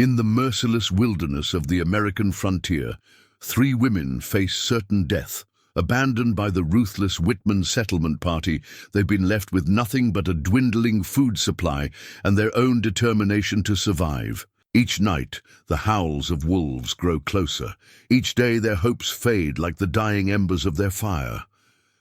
In the merciless wilderness of the American frontier, 3 women face certain death. Abandoned by the ruthless Whitman Settlement Party, they've been left with nothing but a dwindling food supply and their own determination to survive. Each night, the howls of wolves grow closer. Each day, their hopes fade like the dying embers of their fire.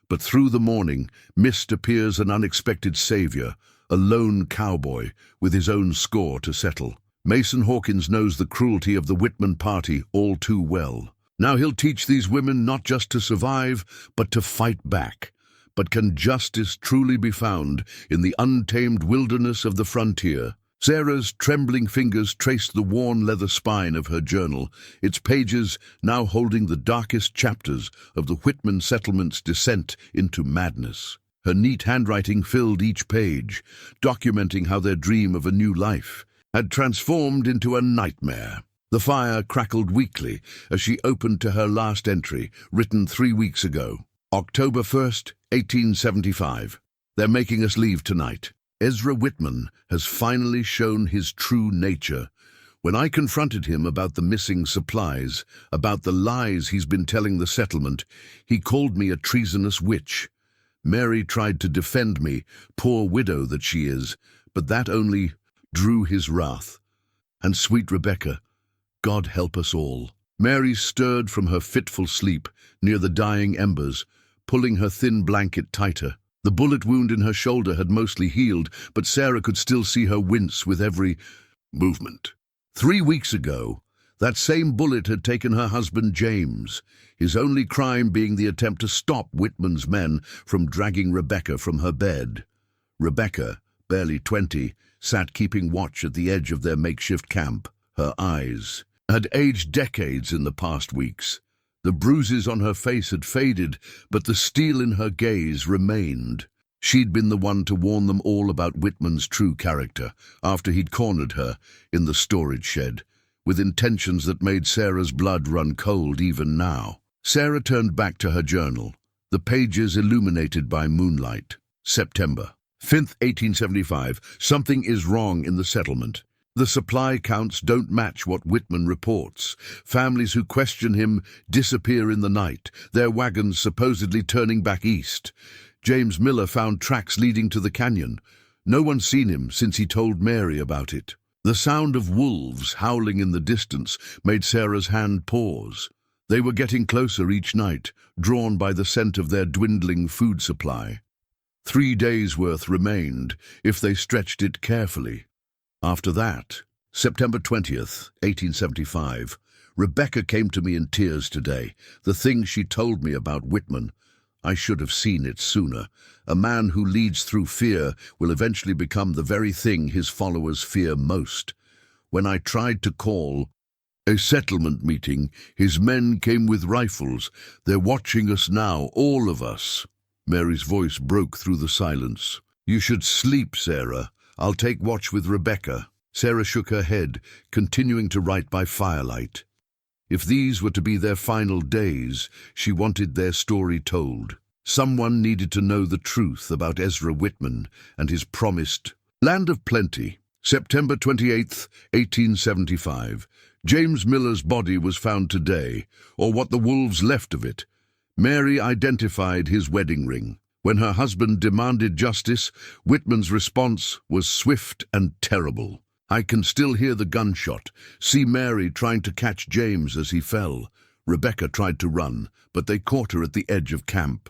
But through the morning, mist appears an unexpected savior, a lone cowboy with his own score to settle. Mason Hawkins knows the cruelty of the Whitman Party all too well. Now he'll teach these women not just to survive, but to fight back. But can justice truly be found in the untamed wilderness of the frontier? Sarah's trembling fingers traced the worn leather spine of her journal, its pages now holding the darkest chapters of the Whitman settlement's descent into madness. Her neat handwriting filled each page, documenting how their dream of a new life had transformed into a nightmare. The fire crackled weakly as she opened to her last entry, written 3 weeks ago. October 1st, 1875. They're making us leave tonight. Ezra Whitman has finally shown his true nature. When I confronted him about the missing supplies, about the lies he's been telling the settlement, he called me a treasonous witch. Mary tried to defend me, poor widow that she is, but that only drew his wrath. And sweet Rebecca, God help us all. Mary stirred from her fitful sleep near the dying embers, pulling her thin blanket tighter. The bullet wound in her shoulder had mostly healed, but Sarah could still see her wince with every movement. 3 weeks ago, that same bullet had taken her husband James, his only crime being the attempt to stop Whitman's men from dragging Rebecca from her bed. Rebecca, barely 20, sat keeping watch at the edge of their makeshift camp. Her eyes had aged decades in the past weeks. The bruises on her face had faded, but the steel in her gaze remained. She'd been the one to warn them all about Whitman's true character after he'd cornered her in the storage shed, with intentions that made Sarah's blood run cold even now. Sarah turned back to her journal, the pages illuminated by moonlight. September 5th, 1875. Something is wrong in the settlement. The supply counts don't match what Whitman reports. Families who question him disappear in the night, their wagons supposedly turning back east. James Miller found tracks leading to the canyon. No one's seen him since he told Mary about it. The sound of wolves howling in the distance made Sarah's hand pause. They were getting closer each night, drawn by the scent of their dwindling food supply. 3 days' worth remained, if they stretched it carefully. After that, September 20th, 1875, Rebecca came to me in tears today. The thing she told me about Whitman, I should have seen it sooner. A man who leads through fear will eventually become the very thing his followers fear most. When I tried to call a settlement meeting, his men came with rifles. They're watching us now, all of us. Mary's voice broke through the silence. You should sleep, Sarah. I'll take watch with Rebecca. Sarah shook her head, continuing to write by firelight. If these were to be their final days, she wanted their story told. Someone needed to know the truth about Ezra Whitman and his promised land of plenty. September 28th, 1875. James Miller's body was found today, or what the wolves left of it. Mary identified his wedding ring. When her husband demanded justice, Whitman's response was swift and terrible. I can still hear the gunshot, see Mary trying to catch James as he fell. Rebecca tried to run, but they caught her at the edge of camp.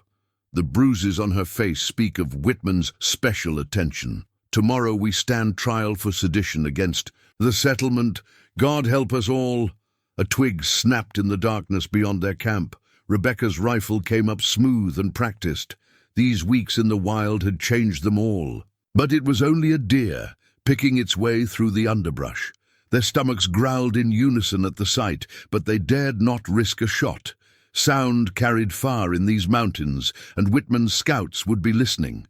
The bruises on her face speak of Whitman's special attention. Tomorrow we stand trial for sedition against the settlement. God help us all. A twig snapped in the darkness beyond their camp. Rebecca's rifle came up smooth and practiced. These weeks in the wild had changed them all. But it was only a deer, picking its way through the underbrush. Their stomachs growled in unison at the sight, but they dared not risk a shot. Sound carried far in these mountains, and Whitman's scouts would be listening.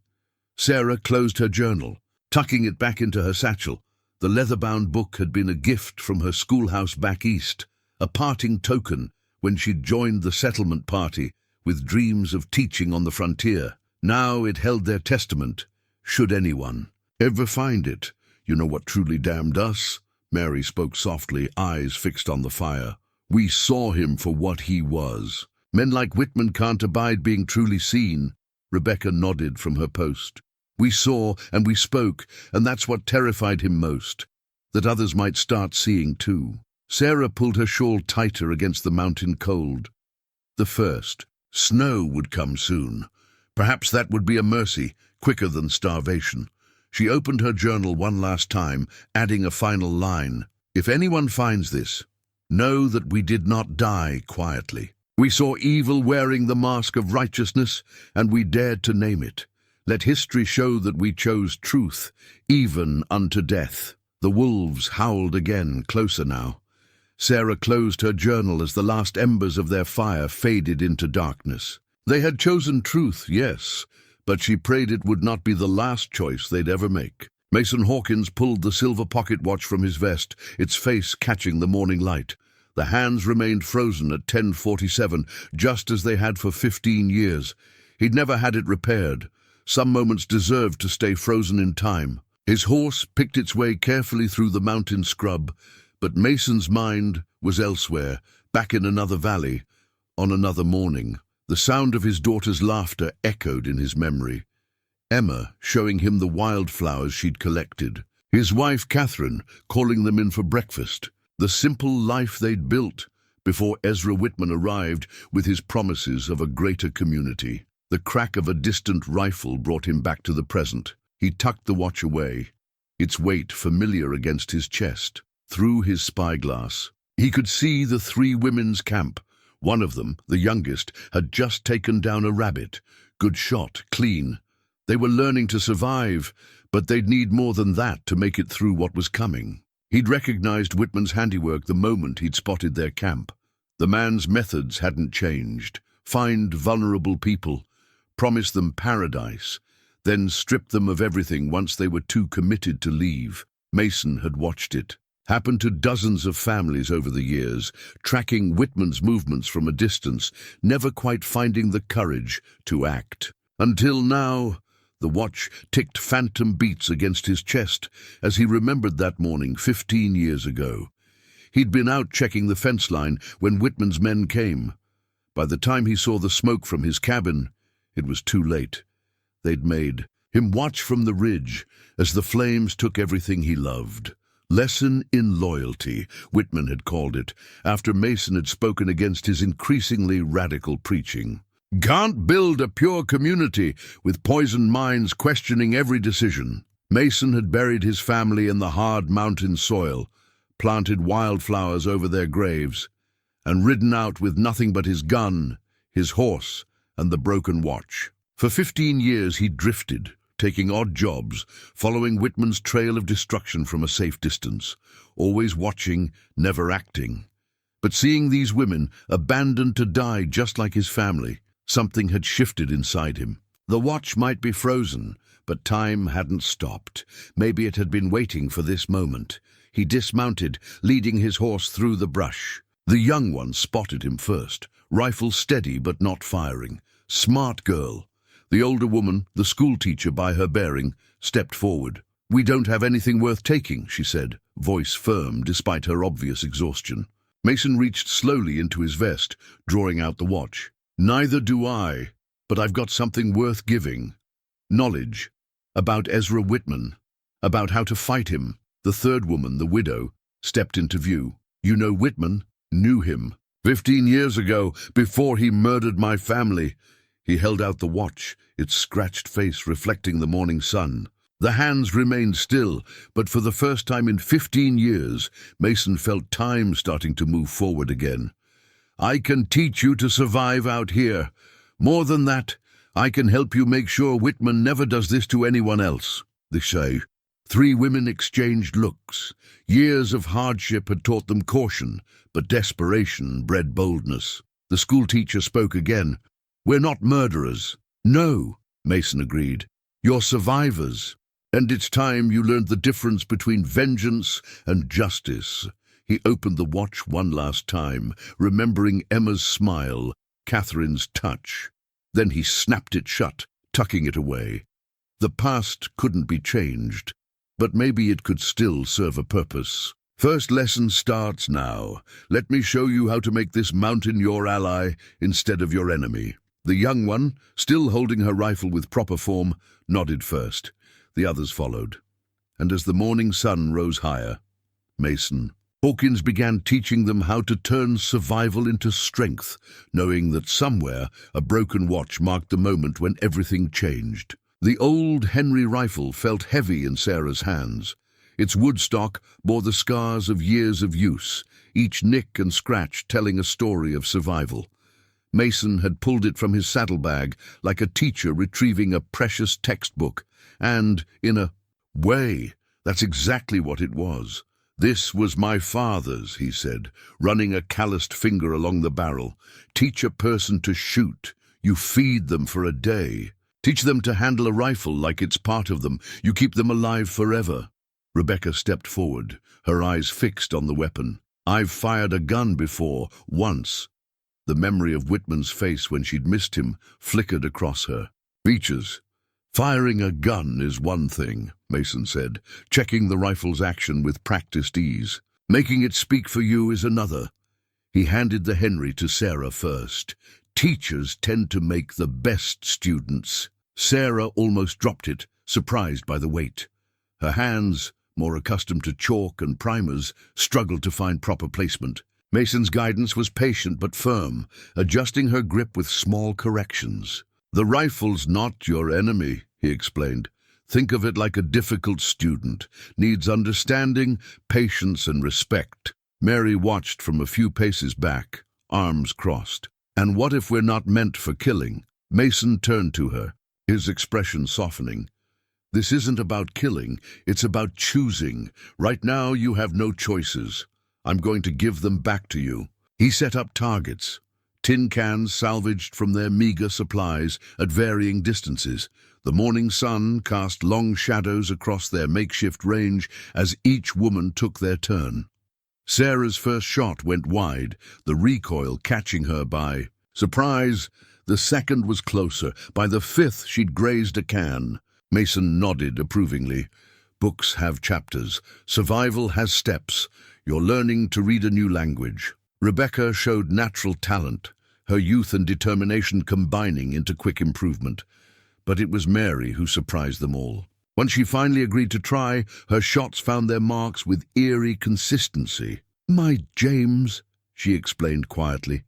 Sarah closed her journal, tucking it back into her satchel. The leather-bound book had been a gift from her schoolhouse back east, a parting token when she'd joined the settlement party with dreams of teaching on the frontier. Now it held their testament. Should anyone ever find it, you know what truly damned us? Mary spoke softly, eyes fixed on the fire. "We saw him for what he was. Men like Whitman can't abide being truly seen." Rebecca nodded from her post. "We saw and we spoke, and that's what terrified him most, that others might start seeing too." Sarah pulled her shawl tighter against the mountain cold. The first. Snow would come soon. Perhaps that would be a mercy, quicker than starvation. She opened her journal one last time, adding a final line. "If anyone finds this, know that we did not die quietly. We saw evil wearing the mask of righteousness, and we dared to name it. Let history show that we chose truth, even unto death." The wolves howled again, closer now. Sarah closed her journal as the last embers of their fire faded into darkness. They had chosen truth, yes, but she prayed it would not be the last choice they'd ever make. Mason Hawkins pulled the silver pocket watch from his vest, its face catching the morning light. The hands remained frozen at 10:47, just as they had for 15 years. He'd never had it repaired. Some moments deserved to stay frozen in time. His horse picked its way carefully through the mountain scrub, but Mason's mind was elsewhere, back in another valley, on another morning. The sound of his daughter's laughter echoed in his memory. Emma showing him the wildflowers she'd collected. His wife Catherine calling them in for breakfast. The simple life they'd built before Ezra Whitman arrived with his promises of a greater community. The crack of a distant rifle brought him back to the present. He tucked the watch away, its weight familiar against his chest. Through his spyglass, he could see the 3 women's camp. One of them, the youngest, had just taken down a rabbit. Good shot, clean. They were learning to survive, but they'd need more than that to make it through what was coming. He'd recognized Whitman's handiwork the moment he'd spotted their camp. The man's methods hadn't changed. Find vulnerable people, promise them paradise, then strip them of everything once they were too committed to leave. Mason had watched it. Happened to dozens of families over the years, tracking Whitman's movements from a distance, never quite finding the courage to act. Until now, the watch ticked phantom beats against his chest as he remembered that morning 15 years ago. He'd been out checking the fence line when Whitman's men came. By the time he saw the smoke from his cabin, it was too late. They'd made him watch from the ridge as the flames took everything he loved. Lesson in loyalty, Whitman had called it, after Mason had spoken against his increasingly radical preaching. Can't build a pure community with poisoned minds questioning every decision. Mason had buried his family in the hard mountain soil, planted wildflowers over their graves, and ridden out with nothing but his gun, his horse, and the broken watch. For 15 years he drifted, taking odd jobs, following Whitman's trail of destruction from a safe distance, always watching, never acting. But seeing these women, abandoned to die just like his family, something had shifted inside him. The watch might be frozen, but time hadn't stopped. Maybe it had been waiting for this moment. He dismounted, leading his horse through the brush. The young one spotted him first, rifle steady but not firing. Smart girl. The older woman, the schoolteacher by her bearing, stepped forward. "We don't have anything worth taking," she said, voice firm despite her obvious exhaustion. Mason reached slowly into his vest, drawing out the watch. "Neither do I, but I've got something worth giving. Knowledge. About Ezra Whitman. About how to fight him." The third woman, the widow, stepped into view. "You know Whitman?" "Knew him. 15 years ago, before he murdered my family." He held out the watch, its scratched face reflecting the morning sun. The hands remained still, but for the first time in 15 years, Mason felt time starting to move forward again. "I can teach you to survive out here. More than that, I can help you make sure Whitman never does this to anyone else." They say. 3 women exchanged looks. Years of hardship had taught them caution, but desperation bred boldness. The schoolteacher spoke again. "We're not murderers." "No," Mason agreed. "You're survivors. And it's time you learned the difference between vengeance and justice." He opened the watch one last time, remembering Emma's smile, Catherine's touch. Then he snapped it shut, tucking it away. The past couldn't be changed, but maybe it could still serve a purpose. First lesson starts now. Let me show you how to make this mountain your ally instead of your enemy. The young one, still holding her rifle with proper form, nodded first. The others followed. And as the morning sun rose higher, Hawkins began teaching them how to turn survival into strength, knowing that somewhere a broken watch marked the moment when everything changed. The old Henry rifle felt heavy in Sarah's hands. Its wood stock bore the scars of years of use, each nick and scratch telling a story of survival. Mason had pulled it from his saddlebag like a teacher retrieving a precious textbook, and, in a way, that's exactly what it was. "This was my father's," he said, running a calloused finger along the barrel. "Teach a person to shoot. You feed them for a day. Teach them to handle a rifle like it's part of them. You keep them alive forever." Rebecca stepped forward, her eyes fixed on the weapon. "I've fired a gun before, once." The memory of Whitman's face when she'd missed him flickered across her. "Features. Firing a gun is one thing," Mason said, checking the rifle's action with practiced ease. "Making it speak for you is another." He handed the Henry to Sarah first. "Teachers tend to make the best students." Sarah almost dropped it, surprised by the weight. Her hands, more accustomed to chalk and primers, struggled to find proper placement. Mason's guidance was patient but firm, adjusting her grip with small corrections. "The rifle's not your enemy," he explained. "Think of it like a difficult student. Needs understanding, patience, and respect." Mary watched from a few paces back, arms crossed. "And what if we're not meant for killing?" Mason turned to her, his expression softening. "This isn't about killing, it's about choosing. Right now you have no choices. I'm going to give them back to you." He set up targets. Tin cans salvaged from their meager supplies at varying distances. The morning sun cast long shadows across their makeshift range as each woman took their turn. Sarah's first shot went wide, the recoil catching her by surprise. The second was closer. By the fifth, she'd grazed a can. Mason nodded approvingly. "Books have chapters. Survival has steps. You're learning to read a new language." Rebecca showed natural talent, her youth and determination combining into quick improvement. But it was Mary who surprised them all. When she finally agreed to try, her shots found their marks with eerie consistency. "My James," she explained quietly.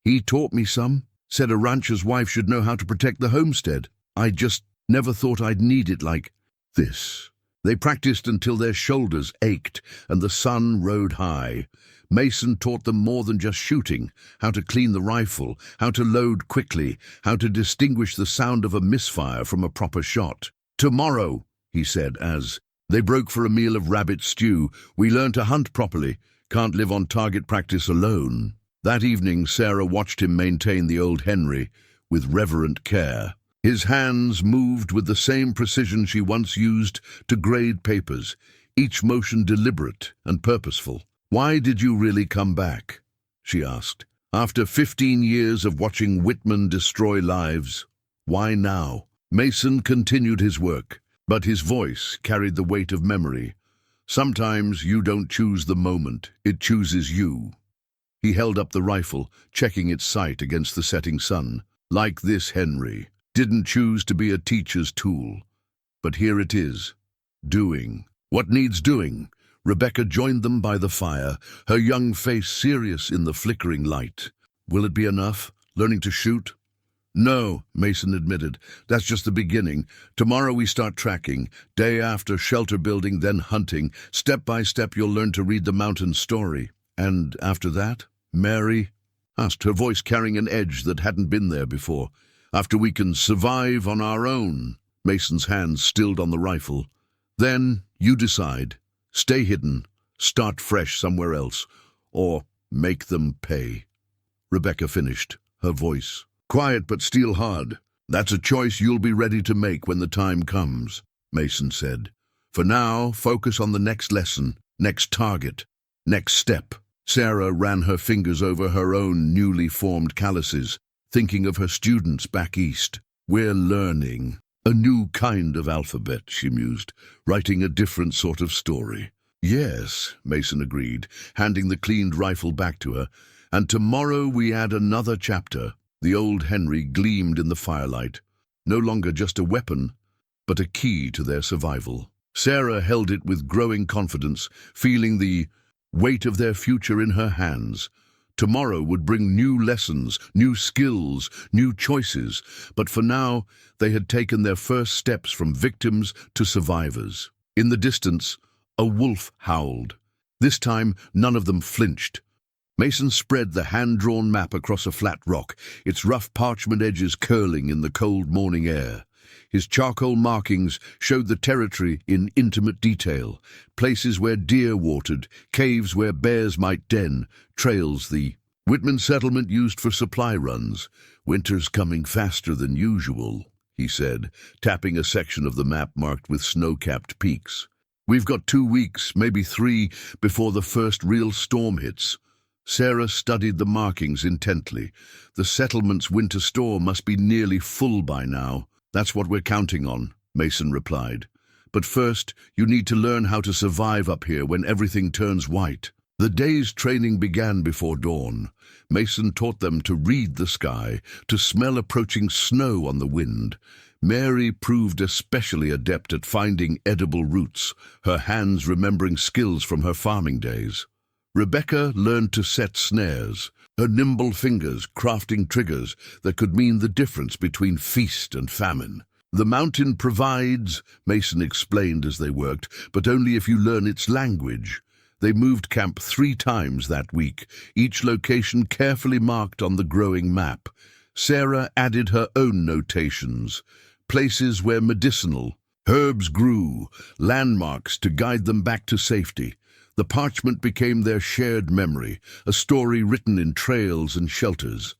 "He taught me some. Said a rancher's wife should know how to protect the homestead. I just never thought I'd need it like this." They practiced until their shoulders ached and the sun rode high. Mason taught them more than just shooting, how to clean the rifle, how to load quickly, how to distinguish the sound of a misfire from a proper shot. "Tomorrow," he said as they broke for a meal of rabbit stew, "we learn to hunt properly. Can't live on target practice alone." That evening, Sarah watched him maintain the old Henry with reverent care. His hands moved with the same precision she once used to grade papers, each motion deliberate and purposeful. "Why did you really come back?" she asked. "After 15 years of watching Whitman destroy lives, why now?" Mason continued his work, but his voice carried the weight of memory. "Sometimes you don't choose the moment, it chooses you." He held up the rifle, checking its sight against the setting sun. "Like this Henry. Didn't choose to be a teacher's tool. But here it is. Doing. What needs doing?" Rebecca joined them by the fire, her young face serious in the flickering light. "Will it be enough? Learning to shoot?" "No," Mason admitted. "That's just the beginning. Tomorrow we start tracking. Day after, shelter building, then hunting. Step by step you'll learn to read the mountain story." "And after that?" Mary asked, her voice carrying an edge that hadn't been there before. "After we can survive on our own." Mason's hands stilled on the rifle. "Then you decide. Stay hidden, start fresh somewhere else, or make them pay." Rebecca finished, her voice quiet but steel hard. "That's a choice you'll be ready to make when the time comes," Mason said. "For now, focus on the next lesson, next target, next step." Sarah ran her fingers over her own newly formed calluses, thinking of her students back east. "We're learning a new kind of alphabet," she mused, "writing a different sort of story. Yes, Mason agreed, handing the cleaned rifle back to her. And tomorrow we add another chapter. The old Henry gleamed in the firelight, no longer just a weapon, but a key to their survival. Sarah held it with growing confidence, feeling the weight of their future in her hands. Tomorrow would bring new lessons, new skills, new choices, but for now they had taken their first steps from victims to survivors. In the distance, a wolf howled. This time, none of them flinched. Mason spread the hand-drawn map across a flat rock, its rough parchment edges curling in the cold morning air. His charcoal markings showed the territory in intimate detail, places where deer watered, caves where bears might den, trails the Whitman settlement used for supply runs. Winter's coming faster than usual, he said, tapping a section of the map marked with snow-capped peaks. We've got 2 weeks, maybe 3, before the first real storm hits. Sarah studied the markings intently. The settlement's winter store must be nearly full by now. That's what we're counting on, Mason replied. But first, you need to learn how to survive up here when everything turns white. The day's training began before dawn. Mason taught them to read the sky, to smell approaching snow on the wind. Mary proved especially adept at finding edible roots, her hands remembering skills from her farming days. Rebecca learned to set snares, her nimble fingers crafting triggers that could mean the difference between feast and famine. The mountain provides, Mason explained as they worked, but only if you learn its language. They moved camp 3 times that week, each location carefully marked on the growing map. Sarah added her own notations, places where medicinal herbs grew, landmarks to guide them back to safety. The parchment became their shared memory, a story written in trails and shelters.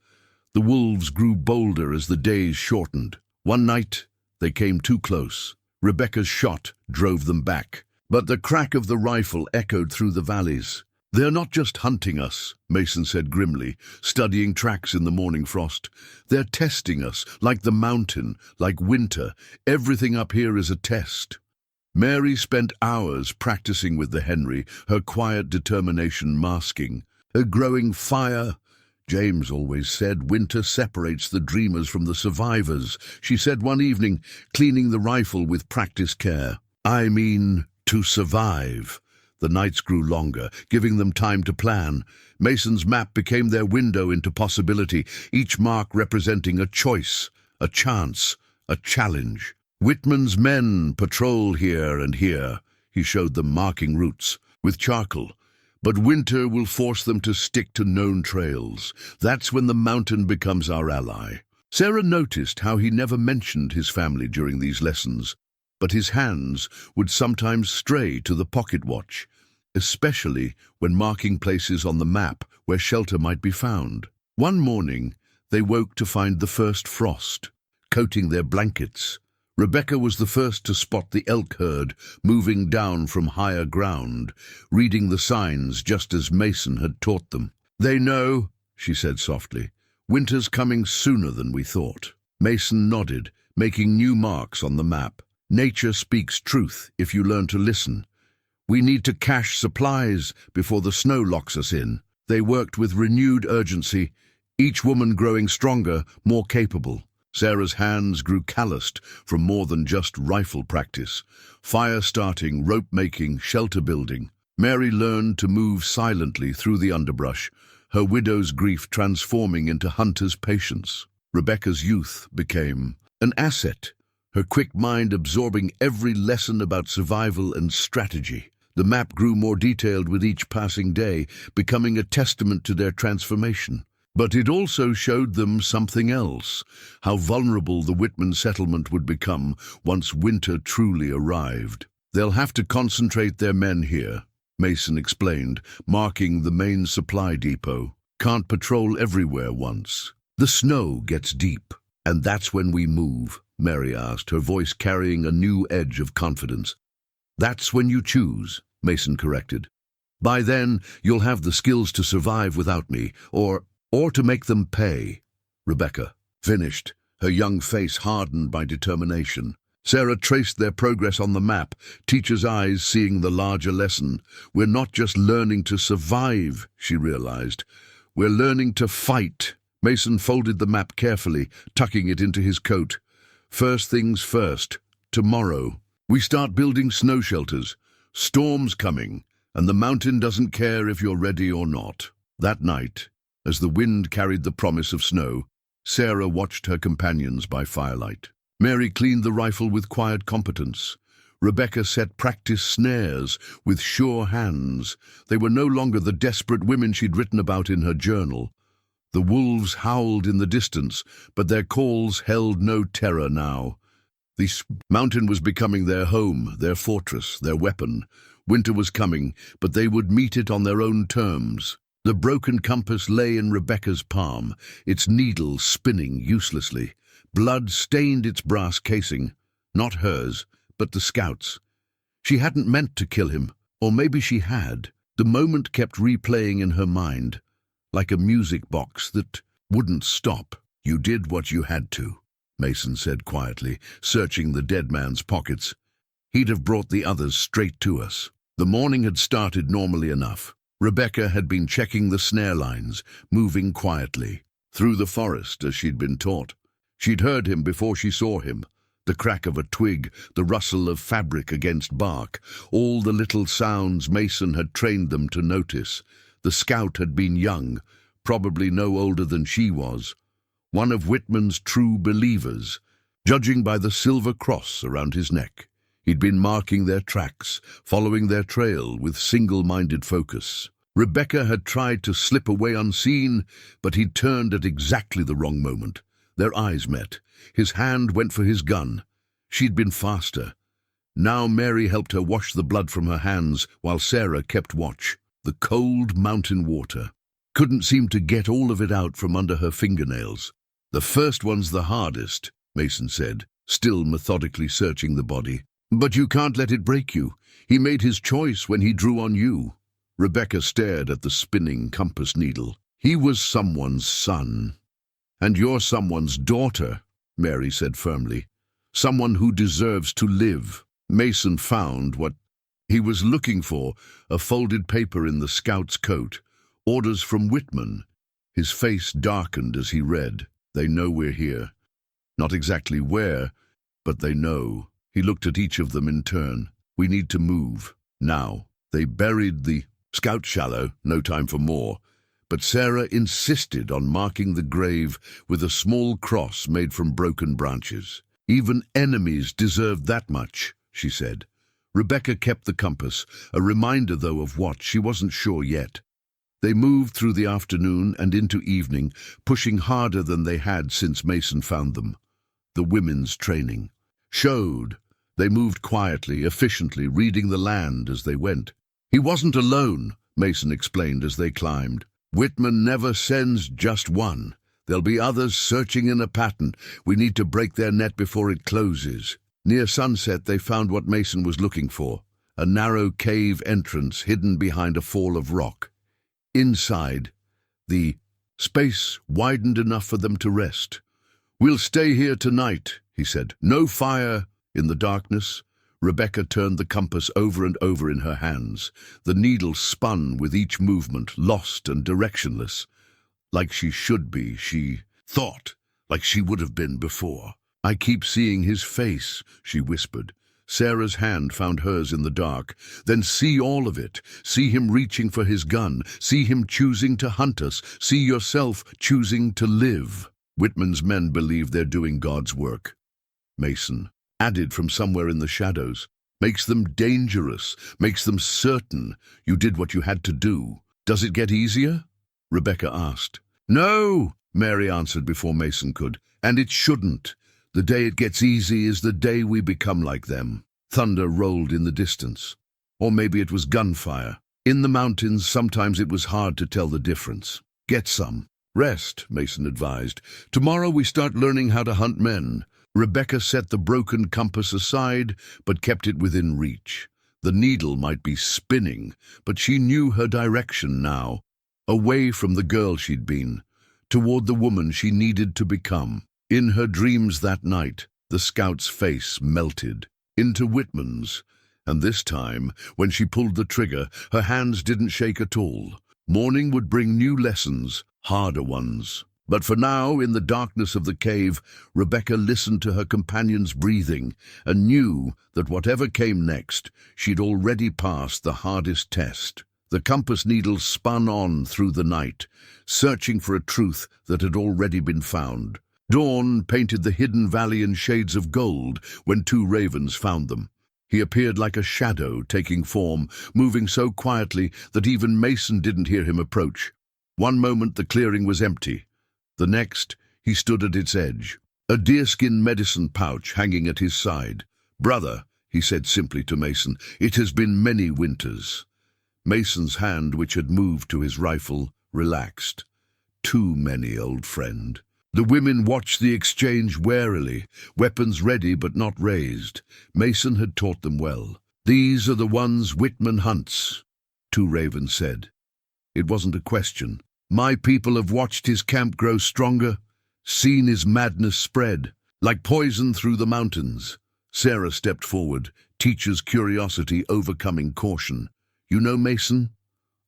The wolves grew bolder as the days shortened. One night, they came too close. Rebecca's shot drove them back, but the crack of the rifle echoed through the valleys. They're not just hunting us, Mason said grimly, studying tracks in the morning frost. They're testing us, like the mountain, like winter. Everything up here is a test. Mary spent hours practicing with the Henry, her quiet determination masking. Her growing fire. James always said winter separates the dreamers from the survivors, she said one evening, cleaning the rifle with practiced care. I mean, to survive. The nights grew longer, giving them time to plan. Mason's map became their window into possibility, each mark representing a choice, a chance, a challenge. Whitman's men patrol here and here. He showed them marking routes with charcoal. But winter will force them to stick to known trails. That's when the mountain becomes our ally. Sarah noticed how he never mentioned his family during these lessons, but his hands would sometimes stray to the pocket watch, especially when marking places on the map where shelter might be found. One morning, they woke to find the first frost, coating their blankets. Rebecca was the first to spot the elk herd moving down from higher ground, reading the signs just as Mason had taught them. They know, she said softly. Winter's coming sooner than we thought. Mason nodded, making new marks on the map. Nature speaks truth if you learn to listen. We need to cache supplies before the snow locks us in. They worked with renewed urgency, each woman growing stronger, more capable. Sarah's hands grew calloused from more than just rifle practice. Fire starting, rope making, shelter building. Mary learned to move silently through the underbrush, her widow's grief transforming into hunter's patience. Rebecca's youth became an asset, her quick mind absorbing every lesson about survival and strategy. The map grew more detailed with each passing day, becoming a testament to their transformation. But it also showed them something else, how vulnerable the Whitman settlement would become once winter truly arrived. They'll have to concentrate their men here, Mason explained, marking the main supply depot. Can't patrol everywhere once. The snow gets deep, and that's when we move, Mary asked, her voice carrying a new edge of confidence. That's when you choose, Mason corrected. By then, you'll have the skills to survive without me, or to make them pay. Rebecca finished, her young face hardened by determination. Sarah traced their progress on the map, teacher's eyes seeing the larger lesson. We're not just learning to survive, she realized. We're learning to fight. Mason folded the map carefully, tucking it into his coat. First things first, tomorrow. We start building snow shelters. Storm's coming, and the mountain doesn't care if you're ready or not. That night, as the wind carried the promise of snow, Sarah watched her companions by firelight. Mary cleaned the rifle with quiet competence. Rebecca set practice snares with sure hands. They were no longer the desperate women she'd written about in her journal. The wolves howled in the distance, but their calls held no terror now. The mountain was becoming their home, their fortress, their weapon. Winter was coming, but they would meet it on their own terms. The broken compass lay in Rebecca's palm, its needle spinning uselessly. Blood stained its brass casing, not hers, but the scout's. She hadn't meant to kill him, or maybe she had. The moment kept replaying in her mind, like a music box that wouldn't stop. You did what you had to, Mason said quietly, searching the dead man's pockets. He'd have brought the others straight to us. The morning had started normally enough. Rebecca had been checking the snare lines, moving quietly, through the forest as she'd been taught. She'd heard him before she saw him. The crack of a twig, the rustle of fabric against bark, all the little sounds Mason had trained them to notice. The scout had been young, probably no older than she was. One of Whitman's true believers, judging by the silver cross around his neck. He'd been marking their tracks, following their trail with single-minded focus. Rebecca had tried to slip away unseen, but he'd turned at exactly the wrong moment. Their eyes met. His hand went for his gun. She'd been faster. Now Mary helped her wash the blood from her hands while Sarah kept watch. The cold mountain water couldn't seem to get all of it out from under her fingernails. The first one's the hardest, Mason said, still methodically searching the body. But you can't let it break you. He made his choice when he drew on you. Rebecca stared at the spinning compass needle. He was someone's son. And you're someone's daughter, Mary said firmly. Someone who deserves to live. Mason found what he was looking for, a folded paper in the scout's coat. Orders from Whitman. His face darkened as he read. They know we're here. Not exactly where, but they know. He looked at each of them in turn. We need to move. Now. They buried the scout shallow, no time for more. But Sarah insisted on marking the grave with a small cross made from broken branches. Even enemies deserved that much, she said. Rebecca kept the compass, a reminder, though, of what she wasn't sure yet. They moved through the afternoon and into evening, pushing harder than they had since Mason found them. The women's training showed. They moved quietly, efficiently, reading the land as they went. He wasn't alone, Mason explained as they climbed. Whitman never sends just one. There'll be others searching in a pattern. We need to break their net before it closes. Near sunset, they found what Mason was looking for, a narrow cave entrance hidden behind a fall of rock. Inside, the space widened enough for them to rest. We'll stay here tonight, he said. No fire. In the darkness, Rebecca turned the compass over and over in her hands. The needle spun with each movement, lost and directionless. Like she should be, she thought, like she would have been before. I keep seeing his face, she whispered. Sarah's hand found hers in the dark. Then see all of it. See him reaching for his gun. See him choosing to hunt us. See yourself choosing to live. Whitman's men believe they're doing God's work. Mason added from somewhere in the shadows. Makes them dangerous. Makes them certain you did what you had to do. Does it get easier? Rebecca asked. No, Mary answered before Mason could. And it shouldn't. The day it gets easy is the day we become like them. Thunder rolled in the distance. Or maybe it was gunfire. In the mountains, sometimes it was hard to tell the difference. Get some rest, Mason advised. Tomorrow we start learning how to hunt men. Rebecca set the broken compass aside, but kept it within reach. The needle might be spinning, but she knew her direction now. Away from the girl she'd been, toward the woman she needed to become. In her dreams that night, The scout's face melted into Whitman's, and this time, when she pulled the trigger, her hands didn't shake at all. Morning would bring new lessons, harder ones. But for now, in the darkness of the cave, Rebecca listened to her companion's breathing and knew that whatever came next, she'd already passed the hardest test. The compass needle spun on through the night, searching for a truth that had already been found. Dawn painted the hidden valley in shades of gold when two ravens found them. He appeared like a shadow taking form, moving so quietly that even Mason didn't hear him approach. One moment the clearing was empty. The next, he stood at its edge, a deerskin medicine pouch hanging at his side. "Brother," he said simply to Mason, "it has been many winters." Mason's hand, which had moved to his rifle, relaxed. "Too many, old friend." The women watched the exchange warily, weapons ready but not raised. Mason had taught them well. "These are the ones Whitman hunts," two ravens said. It wasn't a question. "My people have watched his camp grow stronger, seen his madness spread, like poison through the mountains." Sarah stepped forward, teacher's curiosity overcoming caution. "You know Mason?"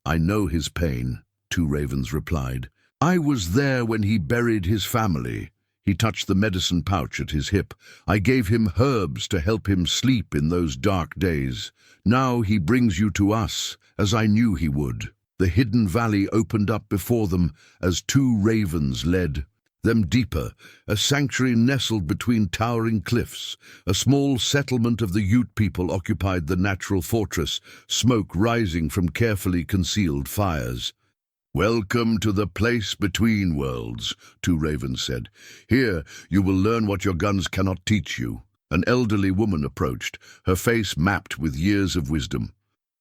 "I know his pain," two ravens replied. "I was there when he buried his family." He touched the medicine pouch at his hip. "I gave him herbs to help him sleep in those dark days. Now he brings you to us, as I knew he would." The hidden valley opened up before them as two ravens led them deeper, a sanctuary nestled between towering cliffs. A small settlement of the Ute people occupied the natural fortress, smoke rising from carefully concealed fires. "Welcome to the place between worlds," two ravens said. "Here you will learn what your guns cannot teach you." An elderly woman approached, her face mapped with years of wisdom.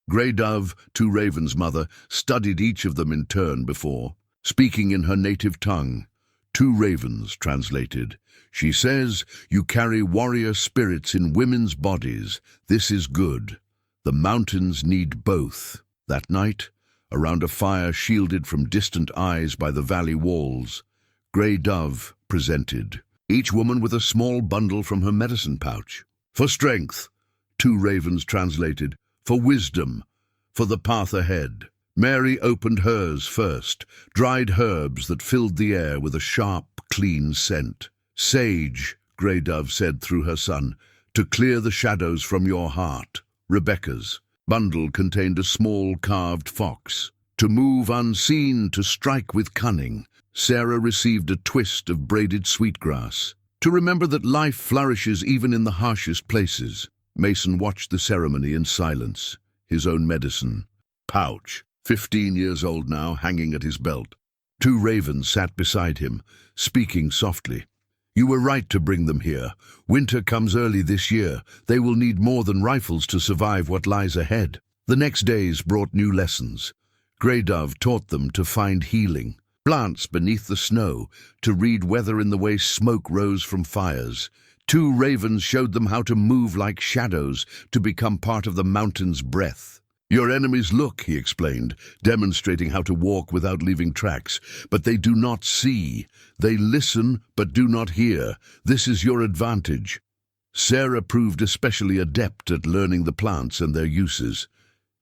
Grey Dove, two ravens' mother, studied each of them in turn before, speaking in her native tongue. Two ravens translated. "She says, you carry warrior spirits in women's bodies. This is good. The mountains need both." That night, around a fire shielded from distant eyes by the valley walls, Grey Dove presented, each woman with a small bundle from her medicine pouch. "For strength," two ravens translated. "For wisdom, for the path ahead." Mary opened hers first, dried herbs that filled the air with a sharp, clean scent. "Sage," Grey Dove said through her son, "to clear the shadows from your heart." Rebecca's bundle contained a small carved fox. "To move unseen, to strike with cunning." Sarah received a twist of braided sweetgrass. "To remember that life flourishes even in the harshest places." Mason watched the ceremony in silence, his own medicine pouch, 15 years old now, hanging at his belt. Two ravens sat beside him, speaking softly. "You were right to bring them here. Winter comes early this year. They will need more than rifles to survive what lies ahead." The next days brought new lessons. Grey Dove taught them to find healing, plants beneath the snow, to read weather in the way smoke rose from fires. Two ravens showed them how to move like shadows, to become part of the mountain's breath. "Your enemies look," he explained, demonstrating how to walk without leaving tracks. "But they do not see. They listen, but do not hear. This is your advantage." Sarah proved especially adept at learning the plants and their uses.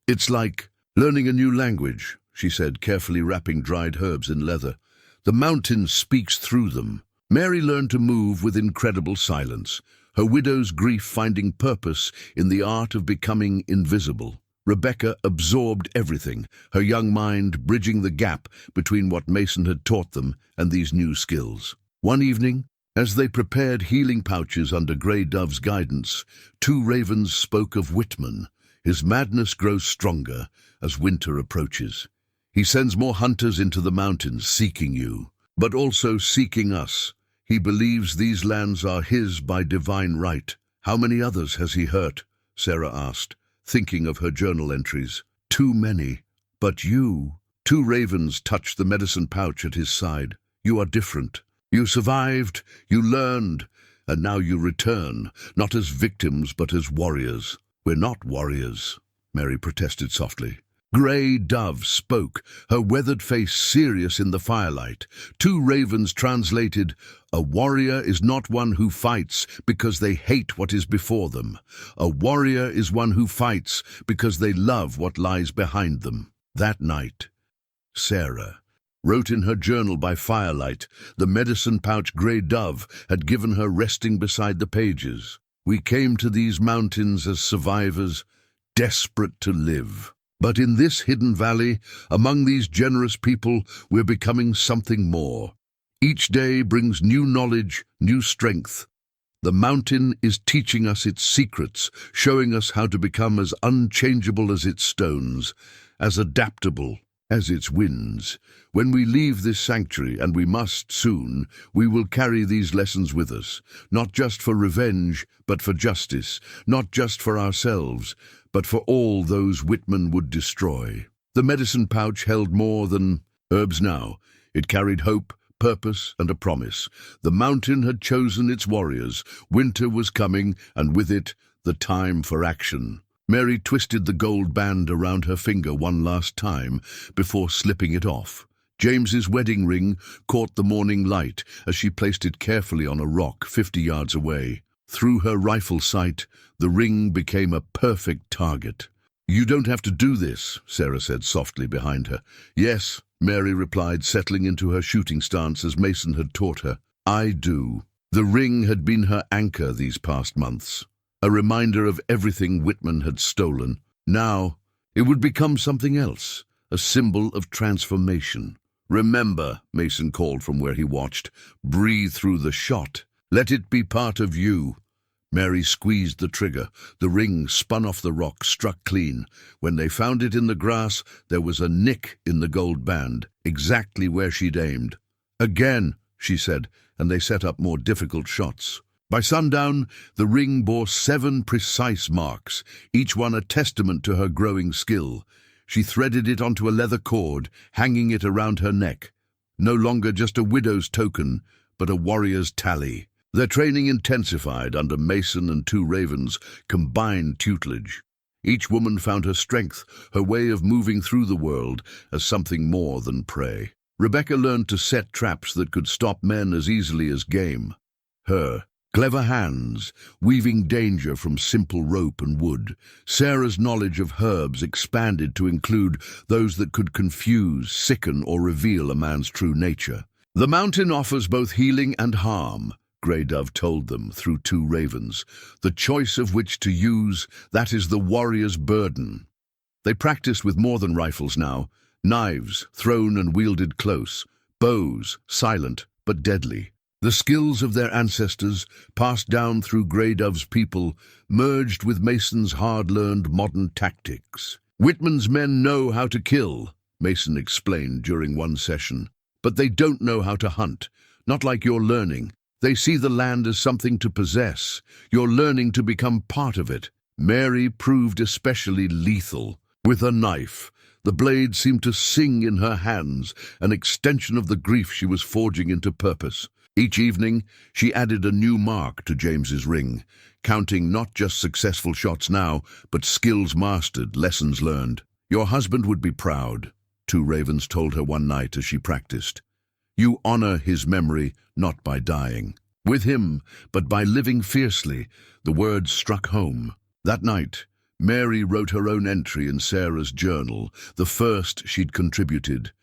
"It's like learning a new language," she said, carefully wrapping dried herbs in leather. "The mountain speaks through them." Mary learned to move with incredible silence, her widow's grief finding purpose in the art of becoming invisible. Rebecca absorbed everything, her young mind bridging the gap between what Mason had taught them and these new skills. One evening, as they prepared healing pouches under Grey Dove's guidance, two ravens spoke of Whitman. "His madness grows stronger as winter approaches. He sends more hunters into the mountains seeking you, but also seeking us. He believes these lands are his by divine right." "How many others has he hurt?" Sarah asked, thinking of her journal entries. "Too many. But you..." Two ravens touched the medicine pouch at his side. "You are different. You survived, you learned, and now you return, not as victims but as warriors." "We're not warriors," Mary protested softly. Grey Dove spoke, her weathered face serious in the firelight. Two ravens translated, "A warrior is not one who fights because they hate what is before them. A warrior is one who fights because they love what lies behind them." That night, Sarah wrote in her journal by firelight. The medicine pouch Grey Dove had given her resting beside the pages. "We came to these mountains as survivors, desperate to live. But in this hidden valley, among these generous people, we're becoming something more. Each day brings new knowledge, new strength. The mountain is teaching us its secrets, showing us how to become as unchangeable as its stones, as adaptable as its winds. When we leave this sanctuary, and we must soon, we will carry these lessons with us, not just for revenge, but for justice, not just for ourselves, but for all those Whitman would destroy." The medicine pouch held more than herbs now. It carried hope, purpose, and a promise. The mountain had chosen its warriors. Winter was coming, and with it, the time for action. Mary twisted the gold band around her finger one last time before slipping it off. James's wedding ring caught the morning light as she placed it carefully on a rock 50 yards away. Through her rifle sight, the ring became a perfect target. "You don't have to do this," Sarah said softly behind her. "Yes," Mary replied, settling into her shooting stance as Mason had taught her. "I do." The ring had been her anchor these past months, a reminder of everything Whitman had stolen. Now, it would become something else, a symbol of transformation. "Remember," Mason called from where he watched, "breathe through the shot. Let it be part of you." Mary squeezed the trigger. The ring spun off the rock, struck clean. When they found it in the grass, there was a nick in the gold band, exactly where she'd aimed. "Again," she said, and they set up more difficult shots. By sundown, the ring bore 7 precise marks, each one a testament to her growing skill. She threaded it onto a leather cord, hanging it around her neck. No longer just a widow's token, but a warrior's tally. Their training intensified under Mason and 2 ravens' combined tutelage. Each woman found her strength, her way of moving through the world, as something more than prey. Rebecca learned to set traps that could stop men as easily as game. Her clever hands, weaving danger from simple rope and wood. Sarah's knowledge of herbs expanded to include those that could confuse, sicken, or reveal a man's true nature. "The mountain offers both healing and harm," Grey Dove told them through 2 ravens. "The choice of which to use, that is the warrior's burden." They practiced with more than rifles now. Knives, thrown and wielded close. Bows, silent but deadly. The skills of their ancestors, passed down through Grey Dove's people, merged with Mason's hard-learned modern tactics. "Whitman's men know how to kill," Mason explained during one session. "But they don't know how to hunt, not like you're learning. They see the land as something to possess. You're learning to become part of it." Mary proved especially lethal. With her knife, the blade seemed to sing in her hands, an extension of the grief she was forging into purpose. Each evening, she added a new mark to James's ring, counting not just successful shots now, but skills mastered, lessons learned. "Your husband would be proud," 2 ravens told her one night as she practiced. "You honor his memory not by dying with him, but by living fiercely." The words struck home. That night, Mary wrote her own entry in Sarah's journal, the first she'd contributed.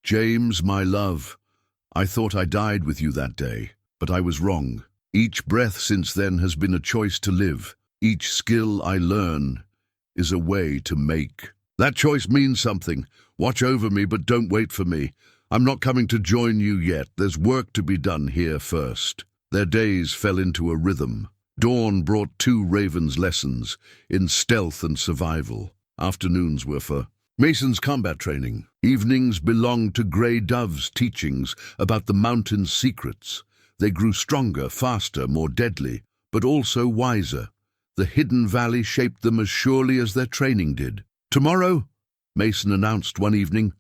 "James, my love, I thought I died with you that day, but I was wrong. Each breath since then has been a choice to live. Each skill I learn is a way to make. That choice means something. Watch over me, but don't wait for me. I'm not coming to join you yet. There's work to be done here first." Their days fell into a rhythm. Dawn brought 2 ravens' lessons in stealth and survival. Afternoons were for Mason's combat training. Evenings belonged to Grey Dove's teachings about the mountain's secrets. They grew stronger, faster, more deadly, but also wiser. The hidden valley shaped them as surely as their training did. "Tomorrow," Mason announced one evening,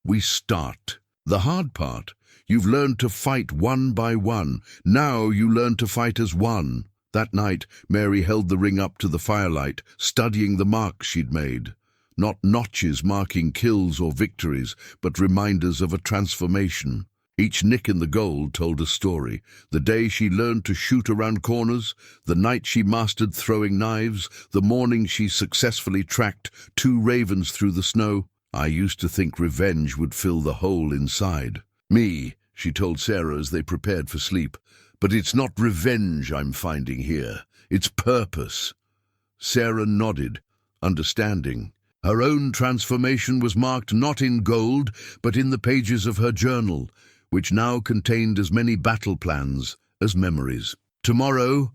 "we start. The hard part, you've learned to fight one by one. Now you learn to fight as one." That night, Mary held the ring up to the firelight, studying the marks she'd made. not notches marking kills or victories, but reminders of a transformation. Each nick in the gold told a story. The day she learned to shoot around corners, the night she mastered throwing knives, the morning she successfully tracked 2 ravens through the snow. I used to think revenge would fill the hole inside me, she told Sarah as they prepared for sleep. But it's not revenge I'm finding here. It's purpose. Sarah nodded, understanding. Her own transformation was marked not in gold, but in the pages of her journal, which now contained as many battle plans as memories. Tomorrow,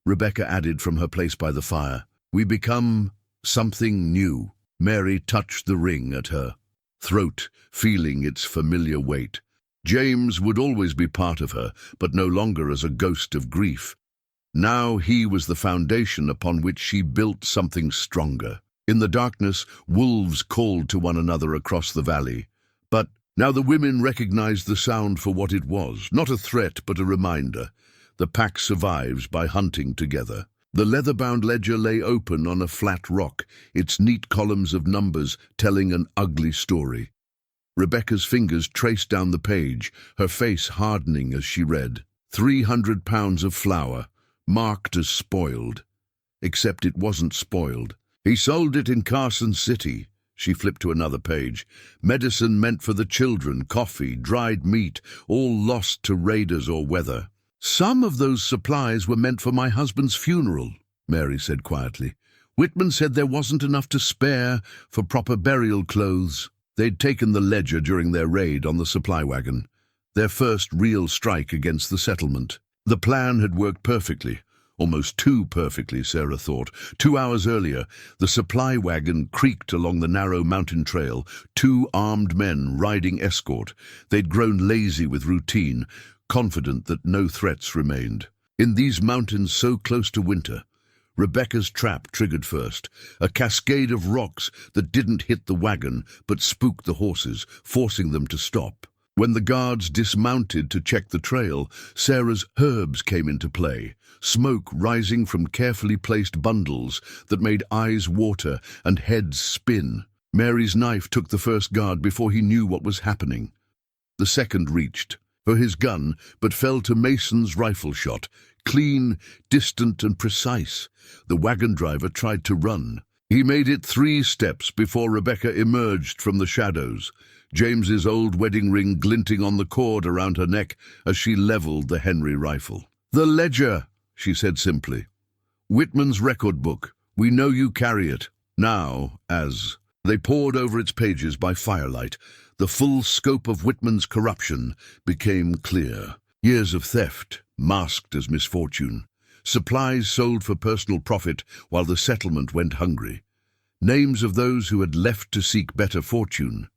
Rebecca added from her place by the fire, we become something new. Mary touched the ring at her throat, feeling its familiar weight. James would always be part of her, but no longer as a ghost of grief. Now he was the foundation upon which she built something stronger. In the darkness, wolves called to one another across the valley. But now the women recognized the sound for what it was, not a threat but a reminder. The pack survives by hunting together. The leather-bound ledger lay open on a flat rock, its neat columns of numbers telling an ugly story. Rebecca's fingers traced down the page, her face hardening as she read. 300 pounds of flour, marked as spoiled. Except it wasn't spoiled. He sold it in Carson City. She flipped to another page. Medicine meant for the children, coffee, dried meat, all lost to raiders or weather. Some of those supplies were meant for my husband's funeral, Mary said quietly. Whitman said there wasn't enough to spare for proper burial clothes. They'd taken the ledger during their raid on the supply wagon, their first real strike against the settlement. The plan had worked perfectly. Almost too perfectly, Sarah thought. 2 hours earlier, the supply wagon creaked along the narrow mountain trail, 2 armed men riding escort. They'd grown lazy with routine, confident that no threats remained. In these mountains so close to winter, Rebecca's trap triggered first, a cascade of rocks that didn't hit the wagon but spooked the horses, forcing them to stop. When the guards dismounted to check the trail, Sarah's herbs came into play, smoke rising from carefully placed bundles that made eyes water and heads spin. Mary's knife took the first guard before he knew what was happening. The second reached for his gun, but fell to Mason's rifle shot, clean, distant and precise. The wagon driver tried to run. He made it 3 steps before Rebecca emerged from the shadows, James's old wedding ring glinting on the cord around her neck as she leveled the Henry rifle. "The ledger," she said simply. "Whitman's record book. We know you carry it." Now, as they pored over its pages by firelight, the full scope of Whitman's corruption became clear. Years of theft, masked as misfortune. Supplies sold for personal profit while the settlement went hungry. Names of those who had left to seek better fortune.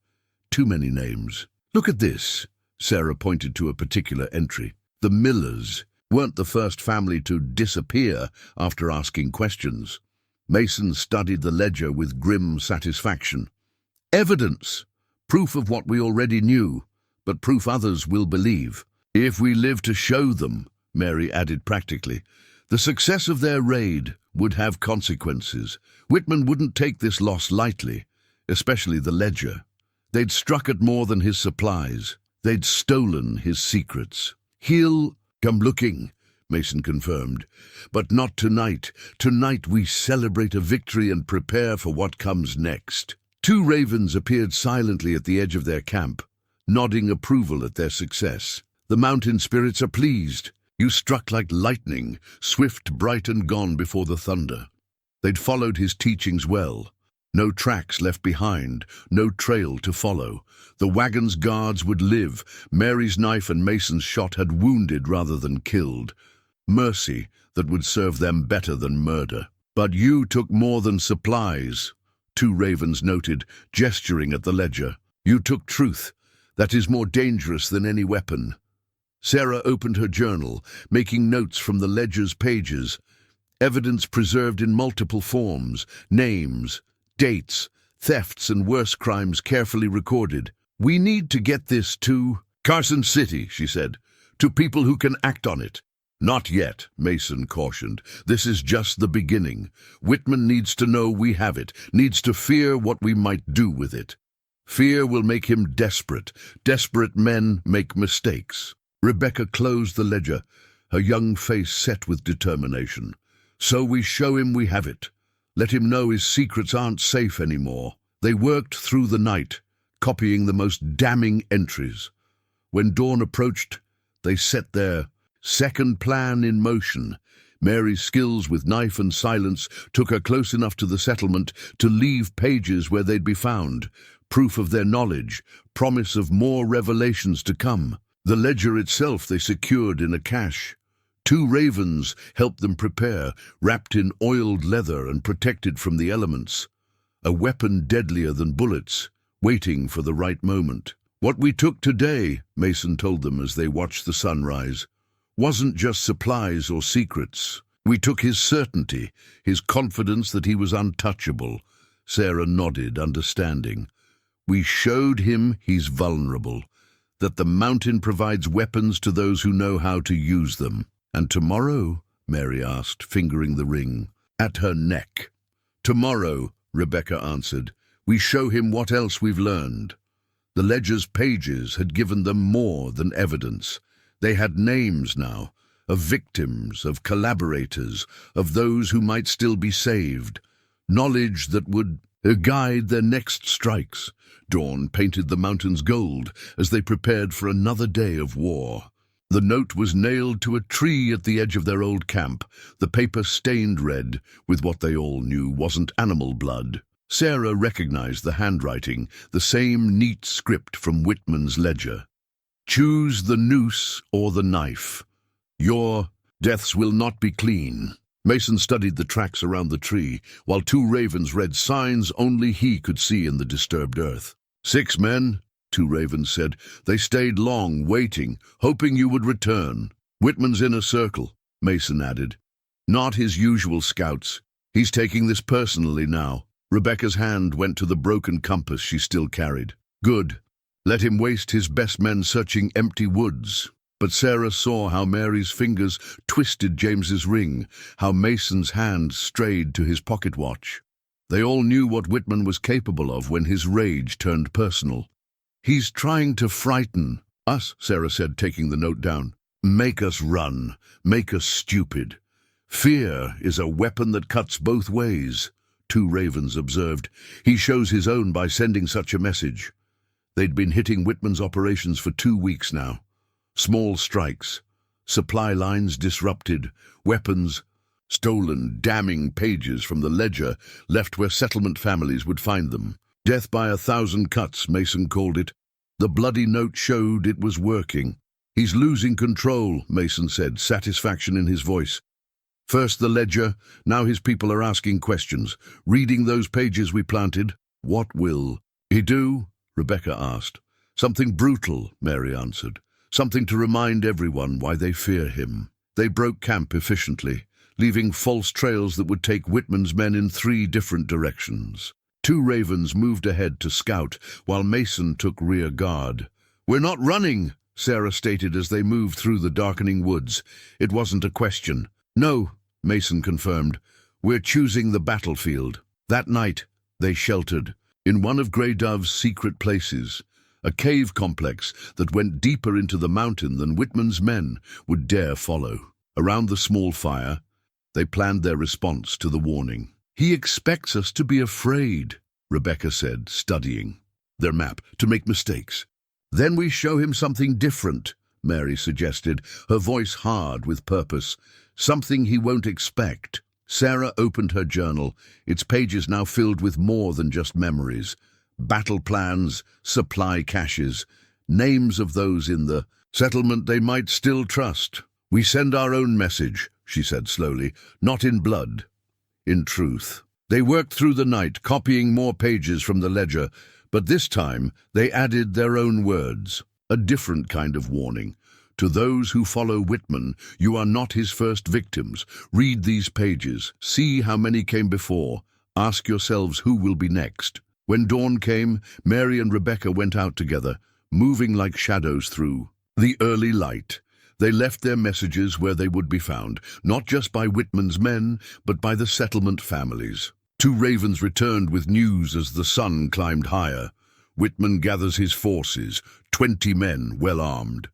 Too many names. "Look at this," Sarah pointed to a particular entry. The Millers weren't the first family to disappear after asking questions. Mason studied the ledger with grim satisfaction. Evidence! Proof of what we already knew, but proof others will believe. If we live to show them, Mary added practically. The success of their raid would have consequences. Whitman wouldn't take this loss lightly, especially the ledger. They'd struck at more than his supplies. They'd stolen his secrets. "He'll come looking," Mason confirmed. "But not tonight. Tonight we celebrate a victory and prepare for what comes next." 2 ravens appeared silently at the edge of their camp, nodding approval at their success. "The mountain spirits are pleased. You struck like lightning, swift, bright and gone before the thunder." They'd followed his teachings well. No tracks left behind, no trail to follow. The wagon's guards would live. Mary's knife and Mason's shot had wounded rather than killed. Mercy that would serve them better than murder. "But you took more than supplies," 2 ravens noted, gesturing at the ledger. "You took truth. That is more dangerous than any weapon." Sarah opened her journal, making notes from the ledger's pages. Evidence preserved in multiple forms, names, dates, thefts and worse crimes carefully recorded. "We need to get this to Carson City," she said, "to people who can act on it." Not yet, Mason cautioned. This is just the beginning. Whitman needs to know we have it, needs to fear what we might do with it. Fear will make him desperate. Desperate men make mistakes. Rebecca closed the ledger, her young face set with determination. So we show him we have it. Let him know his secrets aren't safe anymore. They worked through the night, copying the most damning entries. When dawn approached, they set their second plan in motion. Mary's skills with knife and silence took her close enough to the settlement to leave pages where they'd be found, proof of their knowledge, promise of more revelations to come. The ledger itself they secured in a cache. 2 ravens helped them prepare, wrapped in oiled leather and protected from the elements. A weapon deadlier than bullets, waiting for the right moment. What we took today, Mason told them as they watched the sunrise, wasn't just supplies or secrets. We took his certainty, his confidence that he was untouchable. Sarah nodded, understanding. We showed him he's vulnerable, that the mountain provides weapons to those who know how to use them. And tomorrow, Mary asked, fingering the ring, at her neck. Tomorrow, Rebecca answered, we show him what else we've learned. The ledger's pages had given them more than evidence. They had names now, of victims, of collaborators, of those who might still be saved. Knowledge that would guide their next strikes. Dawn painted the mountains gold as they prepared for another day of war. The note was nailed to a tree at the edge of their old camp, the paper stained red with what they all knew wasn't animal blood. Sarah recognized the handwriting, the same neat script from Whitman's ledger. Choose the noose or the knife. Your deaths will not be clean. Mason studied the tracks around the tree, while 2 ravens read signs only he could see in the disturbed earth. 6 men, 2 ravens said. They stayed long, waiting, hoping you would return. Whitman's inner circle, Mason added. Not his usual scouts. He's taking this personally now. Rebecca's hand went to the broken compass she still carried. Good. Let him waste his best men searching empty woods. But Sarah saw how Mary's fingers twisted James's ring, how Mason's hand strayed to his pocket watch. They all knew what Whitman was capable of when his rage turned personal. He's trying to frighten us, Sarah said, taking the note down. Make us run, make us stupid. Fear is a weapon that cuts both ways, 2 ravens observed. He shows his own by sending such a message. They'd been hitting Whitman's operations for 2 weeks now. Small strikes, supply lines disrupted, weapons stolen, damning pages from the ledger left where settlement families would find them. Death by 1,000 cuts, Mason called it. The bloody note showed it was working. He's losing control, Mason said, satisfaction in his voice. First the ledger, now his people are asking questions. Reading those pages we planted, what will he do? Rebecca asked. Something brutal, Mary answered. Something to remind everyone why they fear him. They broke camp efficiently, leaving false trails that would take Whitman's men in 3 different directions. 2 ravens moved ahead to scout, while Mason took rear guard. We're not running, Sarah stated as they moved through the darkening woods. It wasn't a question. No, Mason confirmed. We're choosing the battlefield. That night, they sheltered in one of Grey Dove's secret places, a cave complex that went deeper into the mountain than Whitman's men would dare follow. Around the small fire, they planned their response to the warning. He expects us to be afraid, Rebecca said, studying their map, to make mistakes. Then we show him something different, Mary suggested, her voice hard with purpose. Something he won't expect. Sarah opened her journal, its pages now filled with more than just memories. Battle plans, supply caches, names of those in the settlement they might still trust. We send our own message, she said slowly, not in blood, in truth. They worked through the night, copying more pages from the ledger, but this time they added their own words, a different kind of warning. To those who follow Whitman, you are not his first victims. Read these pages, see how many came before. Ask yourselves who will be next. When dawn came, Mary and Rebecca went out together, moving like shadows through the early light. They left their messages where they would be found, not just by Whitman's men, but by the settlement families. 2 ravens returned with news as the sun climbed higher. Whitman gathers his forces, 20 men well armed.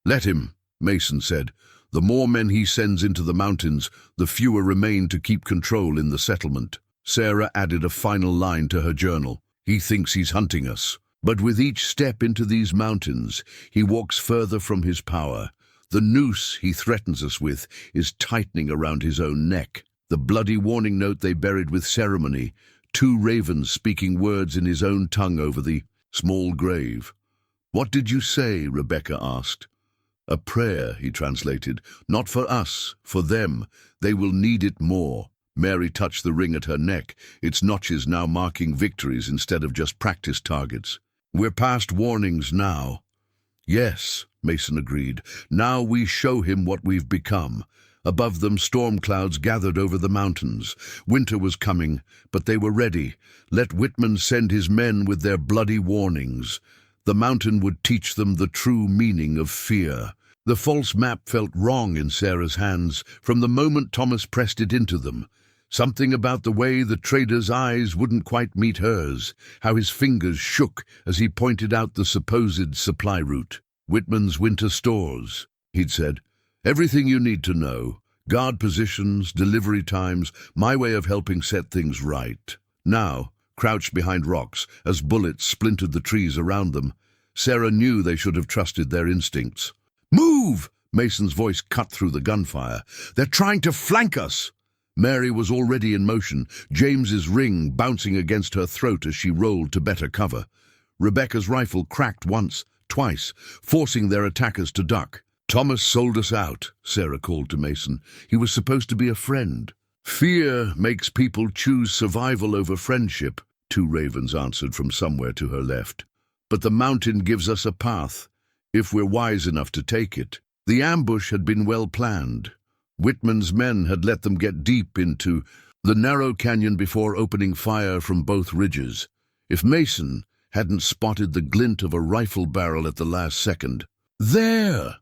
"Let him," Mason said. "The more men he sends into the mountains, the fewer remain to keep control in the settlement." Sarah added a final line to her journal. "He thinks he's hunting us. But with each step into these mountains, he walks further from his power. The noose he threatens us with is tightening around his own neck." The bloody warning note they buried with ceremony, 2 ravens speaking words in his own tongue over the small grave. "What did you say?" Rebecca asked. "A prayer," he translated. "Not for us, for them. They will need it more." Mary touched the ring at her neck, its notches now marking victories instead of just practice targets. "We're past warnings now." "Yes," Mason agreed. "Now we show him what we've become." Above them, storm clouds gathered over the mountains. Winter was coming, but they were ready. Let Whitman send his men with their bloody warnings. The mountain would teach them the true meaning of fear. The false map felt wrong in Sarah's hands from the moment Thomas pressed it into them. Something about the way the trader's eyes wouldn't quite meet hers, how his fingers shook as he pointed out the supposed supply route. "Whitman's winter stores," he'd said. "Everything you need to know. Guard positions, delivery times, my way of helping set things right." Now, crouched behind rocks, as bullets splintered the trees around them, Sarah knew they should have trusted their instincts. "Move!" Mason's voice cut through the gunfire. "They're trying to flank us!" Mary was already in motion, James's ring bouncing against her throat as she rolled to better cover. Rebecca's rifle cracked once, twice, forcing their attackers to duck. "Thomas sold us out," Sarah called to Mason. "He was supposed to be a friend." "Fear makes people choose survival over friendship," 2 ravens answered from somewhere to her left. "But the mountain gives us a path, if we're wise enough to take it." The ambush had been well planned. Whitman's men had let them get deep into the narrow canyon before opening fire from both ridges. If Mason hadn't spotted the glint of a rifle barrel at the last second. "There!"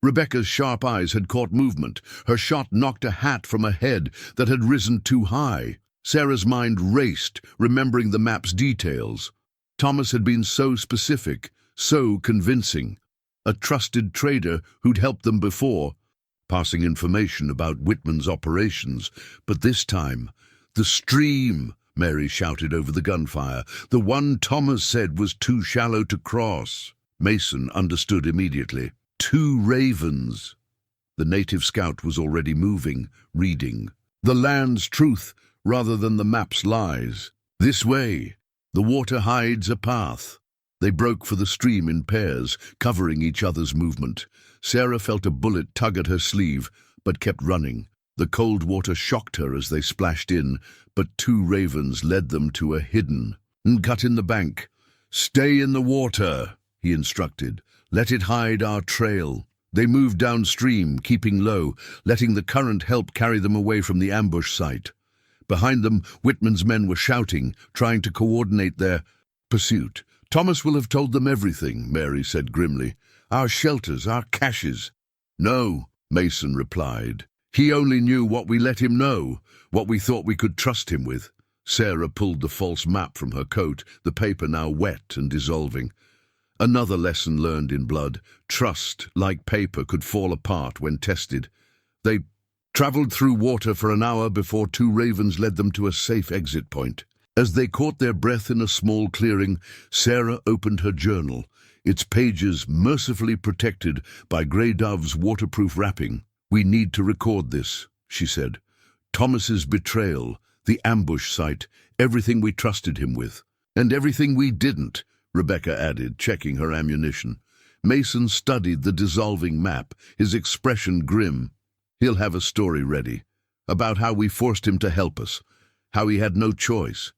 Rebecca's sharp eyes had caught movement. Her shot knocked a hat from a head that had risen too high. Sarah's mind raced, remembering the map's details. Thomas had been so specific, so convincing. A trusted trader who'd helped them before, passing information about Whitman's operations. But this time, "The stream," Mary shouted over the gunfire. "The one Thomas said was too shallow to cross." Mason understood immediately. 2 ravens. The native scout was already moving, reading. "The land's truth rather than the map's lies. This way. The water hides a path." They broke for the stream in pairs, covering each other's movement. Sarah felt a bullet tug at her sleeve, but kept running. The cold water shocked her as they splashed in, but 2 ravens led them to a hidden cut in the bank. "Stay in the water," he instructed. "Let it hide our trail." They moved downstream, keeping low, letting the current help carry them away from the ambush site. Behind them, Whitman's men were shouting, trying to coordinate their pursuit. "Thomas will have told them everything," Mary said grimly. "Our shelters, our caches." "No," Mason replied. "He only knew what we let him know, what we thought we could trust him with." Sarah pulled the false map from her coat, the paper now wet and dissolving. Another lesson learned in blood. Trust, like paper, could fall apart when tested. They traveled through water for an hour before 2 ravens led them to a safe exit point. As they caught their breath in a small clearing, Sarah opened her journal, its pages mercifully protected by Grey Dove's waterproof wrapping. "We need to record this," she said. "Thomas's betrayal, the ambush site, everything we trusted him with. And everything we didn't," Rebecca added, checking her ammunition. Mason studied the dissolving map, his expression grim. "He'll have a story ready, about how we forced him to help us, how he had no choice."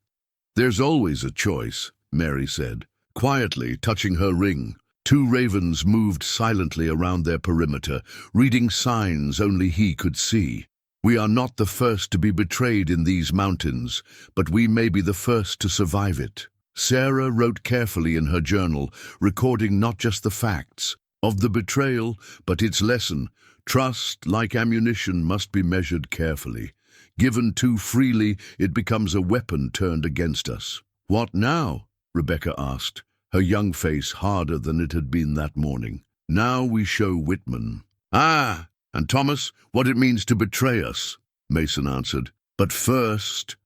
"There's always a choice," Mary said, quietly touching her ring. 2 ravens moved silently around their perimeter, reading signs only he could see. "We are not the first to be betrayed in these mountains, but we may be the first to survive it." Sarah wrote carefully in her journal, recording not just the facts, of the betrayal, but its lesson, trust, like ammunition, must be measured carefully. Given too freely, it becomes a weapon turned against us. What now? Rebecca asked, her young face harder than it had been that morning. Now we show Whitman. Ah, and Thomas, what it means to betray us, Mason answered. But first,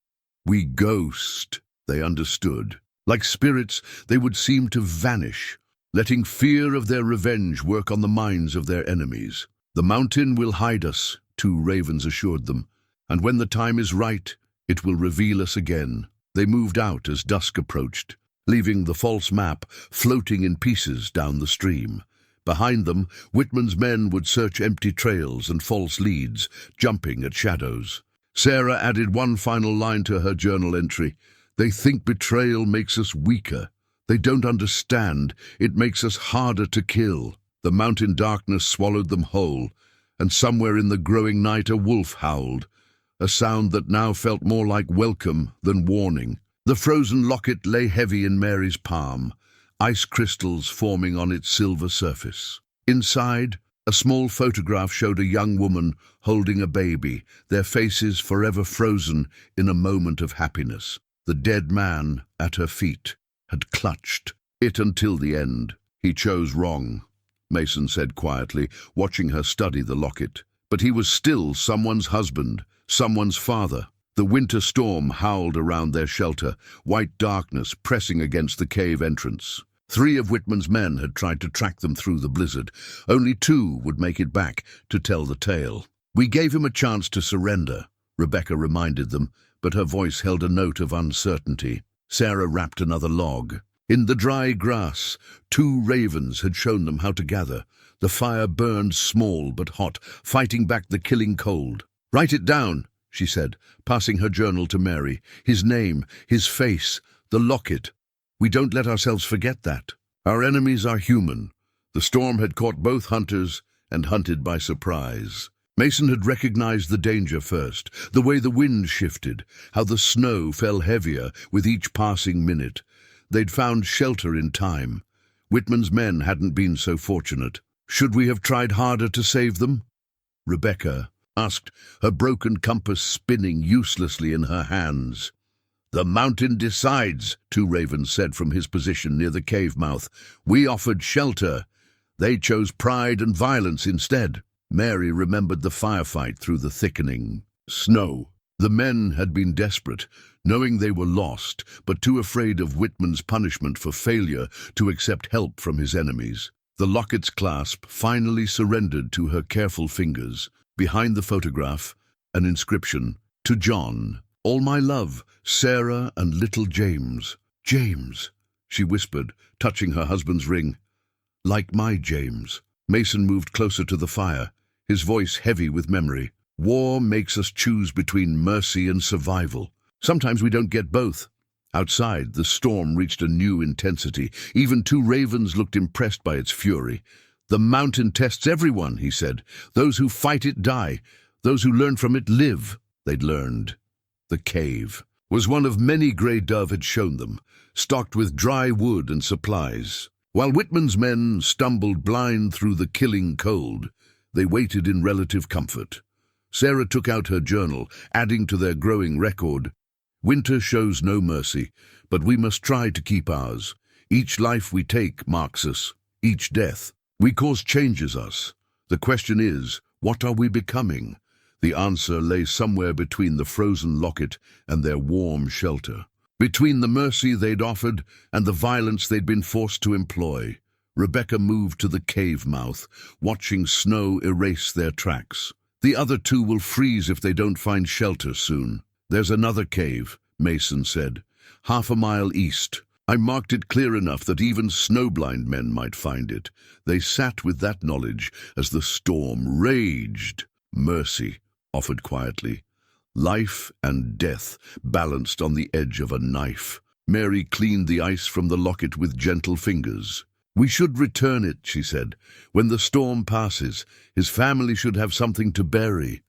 we ghost. They understood. Like spirits, they would seem to vanish, letting fear of their revenge work on the minds of their enemies. The mountain will hide us, 2 ravens assured them, and when the time is right, it will reveal us again. They moved out as dusk approached, leaving the false map floating in pieces down the stream. Behind them, Whitman's men would search empty trails and false leads, jumping at shadows. Sarah added one final line to her journal entry. They think betrayal makes us weaker. They don't understand. It makes us harder to kill. The mountain darkness swallowed them whole, and somewhere in the growing night a wolf howled, a sound that now felt more like welcome than warning. The frozen locket lay heavy in Mary's palm, ice crystals forming on its silver surface. Inside, a small photograph showed a young woman holding a baby, their faces forever frozen in a moment of happiness. The dead man at her feet had clutched it until the end. He chose wrong, Mason said quietly, watching her study the locket. But he was still someone's husband, someone's father. The winter storm howled around their shelter, white darkness pressing against the cave entrance. 3 of Whitman's men had tried to track them through the blizzard. Only 2 would make it back to tell the tale. We gave him a chance to surrender, Rebecca reminded them, but her voice held a note of uncertainty. Sarah wrapped another log. In the dry grass, 2 ravens had shown them how to gather. The fire burned small but hot, fighting back the killing cold. "Write it down," she said, passing her journal to Mary. "His name, his face, the locket. We don't let ourselves forget that. Our enemies are human." The storm had caught both hunters and hunted by surprise. Mason had recognized the danger first, the way the wind shifted, how the snow fell heavier with each passing minute. They'd found shelter in time. Whitman's men hadn't been so fortunate. Should we have tried harder to save them? Rebecca asked, her broken compass spinning uselessly in her hands. "The mountain decides," 2 ravens said from his position near the cave mouth. "We offered shelter. They chose pride and violence instead." Mary remembered the firefight through the thickening snow. The men had been desperate, knowing they were lost, but too afraid of Whitman's punishment for failure to accept help from his enemies. The locket's clasp finally surrendered to her careful fingers. Behind the photograph, an inscription, "To John, all my love, Sarah and little James." "James," she whispered, touching her husband's ring. "Like my James." Mason moved closer to the fire, his voice heavy with memory. "War makes us choose between mercy and survival. Sometimes we don't get both." Outside, the storm reached a new intensity. Even 2 ravens looked impressed by its fury. "The mountain tests everyone," he said. "Those who fight it die. Those who learn from it live." They'd learned. The cave was one of many Grey Dove had shown them, stocked with dry wood and supplies. While Whitman's men stumbled blind through the killing cold, they waited in relative comfort. Sarah took out her journal, adding to their growing record. "Winter shows no mercy, but we must try to keep ours. Each life we take marks us. Each death we cause changes us. The question is, what are we becoming?" The answer lay somewhere between the frozen locket and their warm shelter, between the mercy they'd offered and the violence they'd been forced to employ. Rebecca moved to the cave mouth, watching snow erase their tracks. "The other 2 will freeze if they don't find shelter soon." "There's another cave," Mason said, "half a mile east. I marked it clear enough that even snowblind men might find it." They sat with that knowledge as the storm raged. Mercy offered quietly. Life and death balanced on the edge of a knife. Mary cleaned the ice from the locket with gentle fingers. "We should return it," she said. "When the storm passes, his family should have something to bury."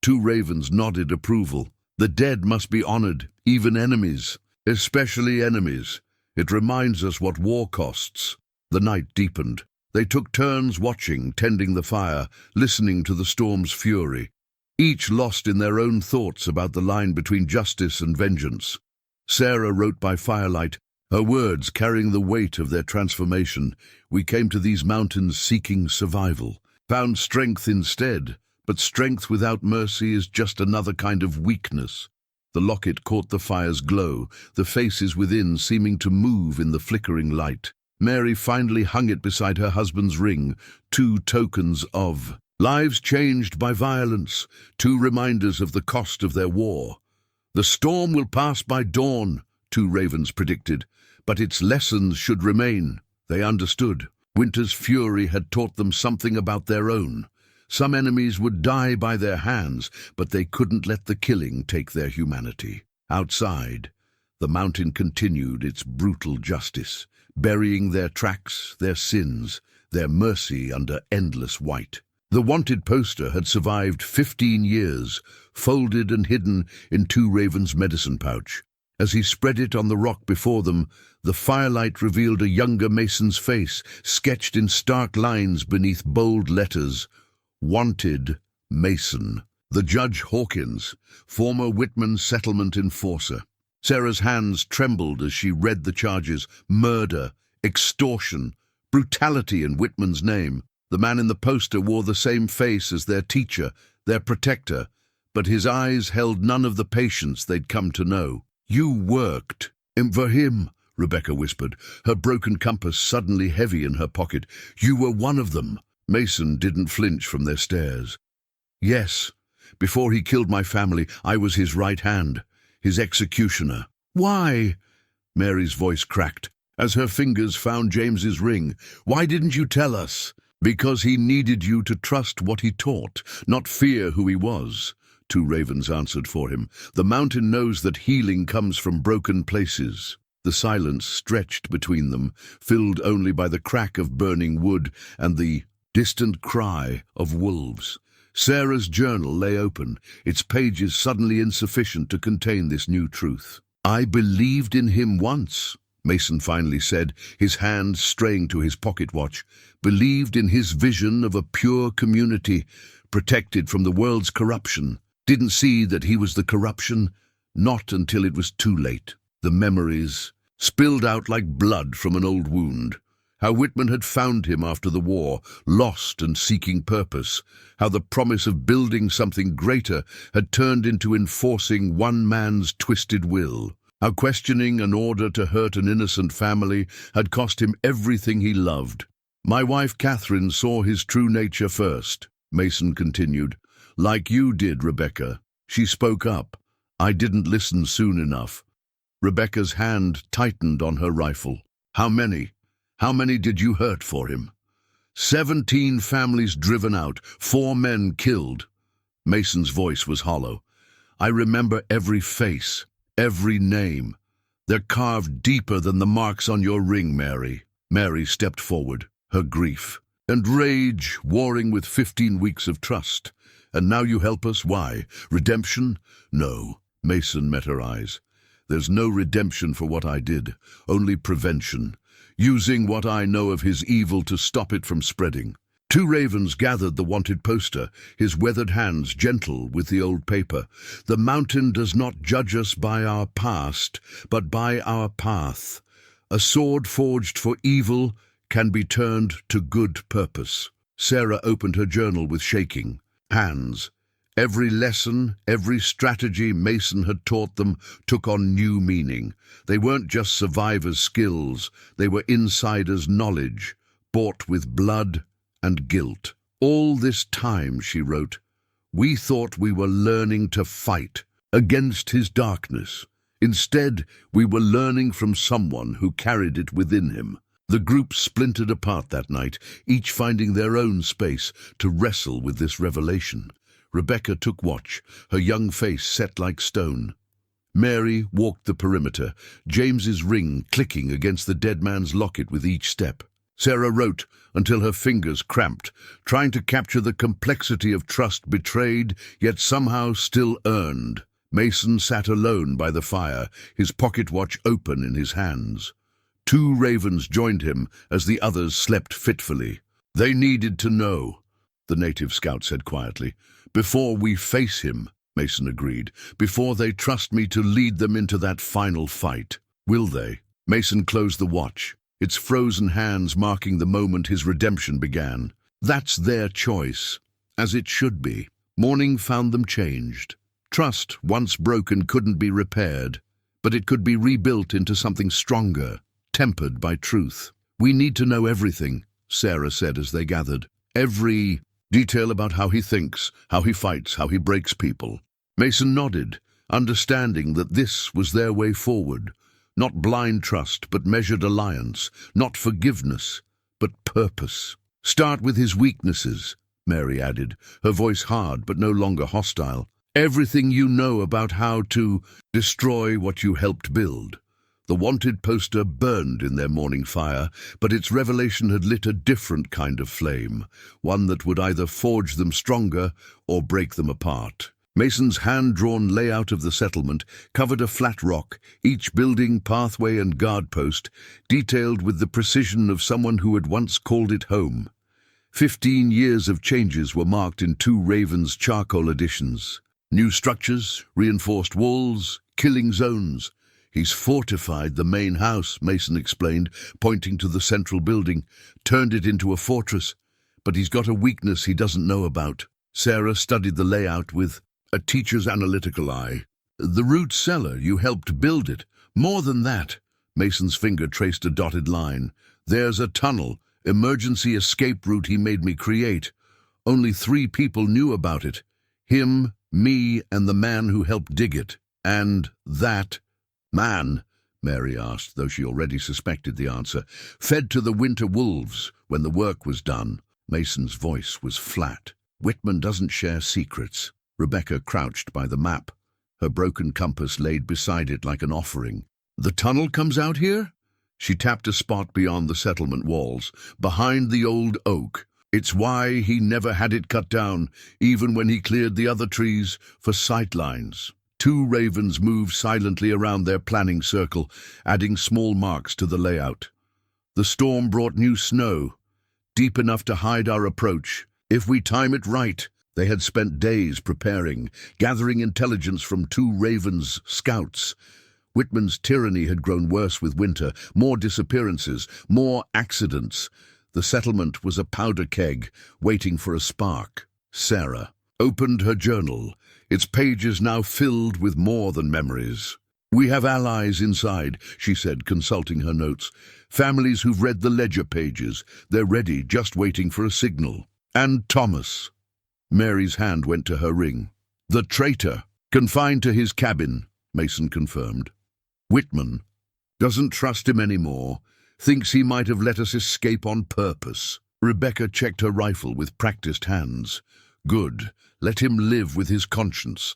2 ravens nodded approval. "The dead must be honored, even enemies, especially enemies. It reminds us what war costs." The night deepened. They took turns watching, tending the fire, listening to the storm's fury, each lost in their own thoughts about the line between justice and vengeance. Sarah wrote by firelight, her words carrying the weight of their transformation. We came to these mountains seeking survival, found strength instead, but strength without mercy is just another kind of weakness. The locket caught the fire's glow, the faces within seeming to move in the flickering light. Mary finally hung it beside her husband's ring, two tokens of lives changed by violence, two reminders of the cost of their war. The storm will pass by dawn, two ravens predicted, but its lessons should remain. They understood. Winter's fury had taught them something about their own. Some enemies would die by their hands, but they couldn't let the killing take their humanity. Outside, the mountain continued its brutal justice, burying their tracks, their sins, their mercy under endless white. The wanted poster had survived 15 years, folded and hidden in Two Ravens' medicine pouch. As he spread it on the rock before them, the firelight revealed a younger Mason's face, sketched in stark lines beneath bold letters. Wanted, Mason. The Judge Hawkins, former Whitman Settlement enforcer. Sarah's hands trembled as she read the charges: murder, extortion, brutality in Whitman's name. The man in the poster wore the same face as their teacher, their protector, but his eyes held none of the patience they'd come to know. You worked for him, Rebecca whispered, her broken compass suddenly heavy in her pocket. You were one of them. Mason didn't flinch from their stares. Yes, before he killed my family, I was his right hand, his executioner. Why? Mary's voice cracked as her fingers found James's ring. Why didn't you tell us? Because he needed you to trust what he taught, not fear who he was. Two ravens answered for him. The mountain knows that healing comes from broken places. The silence stretched between them, filled only by the crack of burning wood and the distant cry of wolves. Sarah's journal lay open, its pages suddenly insufficient to contain this new truth. I believed in him once, Mason finally said, his hand straying to his pocket watch. Believed in his vision of a pure community, protected from the world's corruption. Didn't see that he was the corruption, not until it was too late. The memories spilled out like blood from an old wound. How Whitman had found him after the war, lost and seeking purpose. How the promise of building something greater had turned into enforcing one man's twisted will. How questioning an order to hurt an innocent family had cost him everything he loved. My wife Catherine saw his true nature first, Mason continued. Like you did, Rebecca. She spoke up. I didn't listen soon enough. Rebecca's hand tightened on her rifle. How many? How many did you hurt for him? 17 families driven out, 4 men killed. Mason's voice was hollow. I remember every face, every name. They're carved deeper than the marks on your ring, Mary. Mary stepped forward, her grief and rage warring with 15 weeks of trust. And now you help us? Why? Redemption? No. Mason met her eyes. There's no redemption for what I did, only prevention. Using what I know of his evil to stop it from spreading. Two ravens gathered the wanted poster, his weathered hands gentle with the old paper. The mountain does not judge us by our past, but by our path. A sword forged for evil can be turned to good purpose. Sarah opened her journal with shaking hands. Every lesson, every strategy Mason had taught them took on new meaning. They weren't just survivors' skills, they were insiders' knowledge, bought with blood and guilt. All this time, she wrote, we thought we were learning to fight against his darkness. Instead, we were learning from someone who carried it within him. The group splintered apart that night, each finding their own space to wrestle with this revelation. Rebecca took watch, her young face set like stone. Mary walked the perimeter, James's ring clicking against the dead man's locket with each step. Sarah wrote until her fingers cramped, trying to capture the complexity of trust betrayed, yet somehow still earned. Mason sat alone by the fire, his pocket watch open in his hands. 2 ravens joined him as the others slept fitfully. "They needed to know," the native scout said quietly. "Before we face him," Mason agreed. "Before they trust me to lead them into that final fight." "Will they?" Mason closed the watch, its frozen hands marking the moment his redemption began. "That's their choice, as it should be." Morning found them changed. Trust, once broken, couldn't be repaired, but it could be rebuilt into something stronger, tempered by truth. "We need to know everything," Sarah said as they gathered. "Every detail about how he thinks, how he fights, how he breaks people." Mason nodded, understanding that this was their way forward. Not blind trust, but measured alliance. Not forgiveness, but purpose. "Start with his weaknesses," Mary added, her voice hard but no longer hostile. "Everything you know about how to destroy what you helped build." The wanted poster burned in their morning fire, but its revelation had lit a different kind of flame, one that would either forge them stronger or break them apart. Mason's hand-drawn layout of the settlement covered a flat rock, each building, pathway and guard post detailed with the precision of someone who had once called it home. 15 years of changes were marked in 2 Ravens charcoal additions. New structures, reinforced walls, killing zones. "He's fortified the main house," Mason explained, pointing to the central building, "turned it into a fortress. But he's got a weakness he doesn't know about." Sarah studied the layout with a teacher's analytical eye. "The root cellar, you helped build it. More than that." Mason's finger traced a dotted line. "There's a tunnel, emergency escape route he made me create. Only 3 people knew about it. Him, me, and the man who helped dig it. And that man," Mary asked, though she already suspected the answer, "fed to the winter wolves when the work was done." Mason's voice was flat. "Whitman doesn't share secrets." Rebecca crouched by the map, her broken compass laid beside it like an offering. "The tunnel comes out here?" She tapped a spot beyond the settlement walls, behind the old oak. "It's why he never had it cut down, even when he cleared the other trees for sightlines." 2 ravens moved silently around their planning circle, adding small marks to the layout. "The storm brought new snow, deep enough to hide our approach. If we time it right." They had spent days preparing, gathering intelligence from 2 ravens' scouts. Whitman's tyranny had grown worse with winter, more disappearances, more accidents. The settlement was a powder keg, waiting for a spark. Sarah opened her journal, its pages now filled with more than memories. "We have allies inside," she said, consulting her notes. "Families who've read the ledger pages. They're ready, just waiting for a signal. And Thomas." Mary's hand went to her ring. "The traitor, confined to his cabin," Mason confirmed. "Whitman doesn't trust him anymore, thinks he might have let us escape on purpose." Rebecca checked her rifle with practiced hands. "Good. Let him live with his conscience."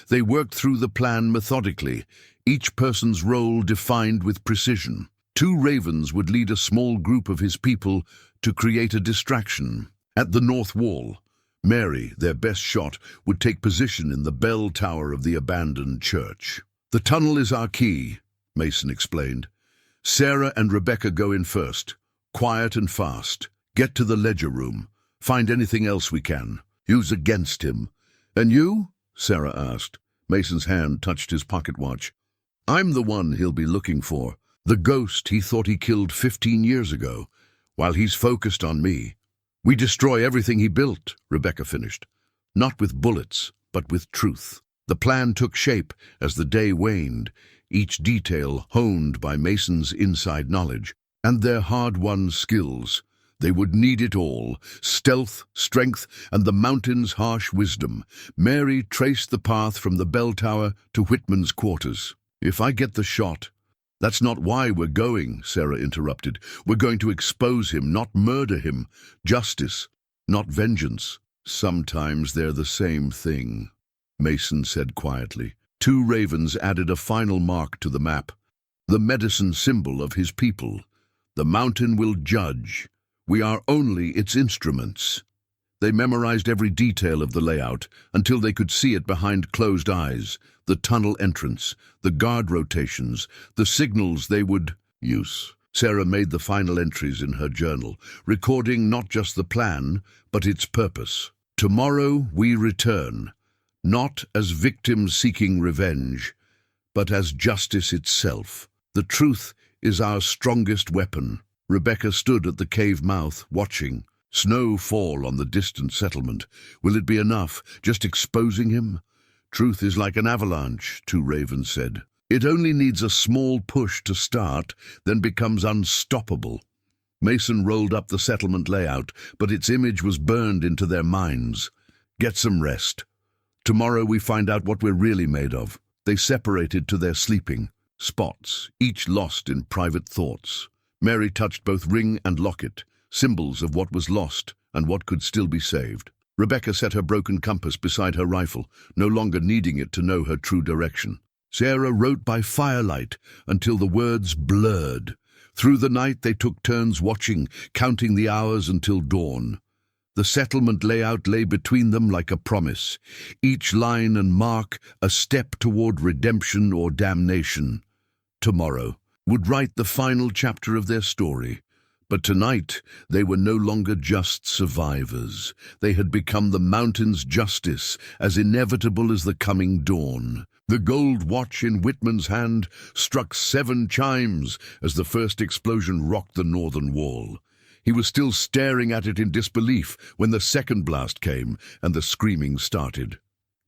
They worked through the plan methodically, each person's role defined with precision. 2 ravens would lead a small group of his people to create a distraction. At the north wall, Mary, their best shot, would take position in the bell tower of the abandoned church. "The tunnel is our key," Mason explained. "Sarah and Rebecca go in first, quiet and fast. Get to the ledger room. Find anything else we can. Use against him." "And you?" Sarah asked. Mason's hand touched his pocket watch. "I'm the one he'll be looking for. The ghost he thought he killed 15 years ago, while he's focused on me. We destroy everything he built," Rebecca finished. "Not with bullets, but with truth." The plan took shape as the day waned, each detail honed by Mason's inside knowledge, and their hard-won skills. They would need it all, stealth, strength, and the mountain's harsh wisdom. Mary traced the path from the bell tower to Whitman's quarters. "If I get the shot—" "That's not why we're going," Sarah interrupted. "We're going to expose him, not murder him. Justice, not vengeance." "Sometimes they're the same thing," Mason said quietly. 2 ravens added a final mark to the map. "The medicine symbol of his people. The mountain will judge. We are only its instruments." They memorized every detail of the layout until they could see it behind closed eyes. The tunnel entrance, the guard rotations, the signals they would use. Sarah made the final entries in her journal, recording not just the plan, but its purpose. Tomorrow we return, not as victims seeking revenge, but as justice itself. The truth is our strongest weapon. Rebecca stood at the cave mouth, watching. Snow fall on the distant settlement. Will it be enough, just exposing him? Truth is like an avalanche, two ravens said. It only needs a small push to start, then becomes unstoppable. Mason rolled up the settlement layout, but its image was burned into their minds. Get some rest. Tomorrow we find out what we're really made of. They separated to their sleeping spots, each lost in private thoughts. Mary touched both ring and locket, symbols of what was lost and what could still be saved. Rebecca set her broken compass beside her rifle, no longer needing it to know her true direction. Sarah wrote by firelight until the words blurred. Through the night they took turns watching, counting the hours until dawn. The settlement layout lay between them like a promise, each line and mark a step toward redemption or damnation. Tomorrow would write the final chapter of their story. But tonight they were no longer just survivors. They had become the mountain's justice, as inevitable as the coming dawn. The gold watch in Whitman's hand struck 7 chimes as the first explosion rocked the northern wall. He was still staring at it in disbelief when the second blast came and the screaming started.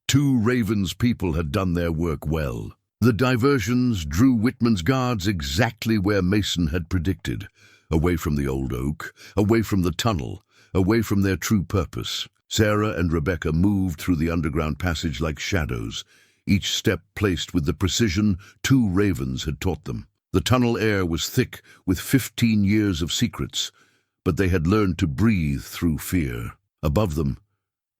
2 Ravens people had done their work well. The diversions drew Whitman's guards exactly where Mason had predicted, away from the old oak, away from the tunnel, away from their true purpose. Sarah and Rebecca moved through the underground passage like shadows, each step placed with the precision 2 ravens had taught them. The tunnel air was thick with 15 years of secrets, but they had learned to breathe through fear. Above them,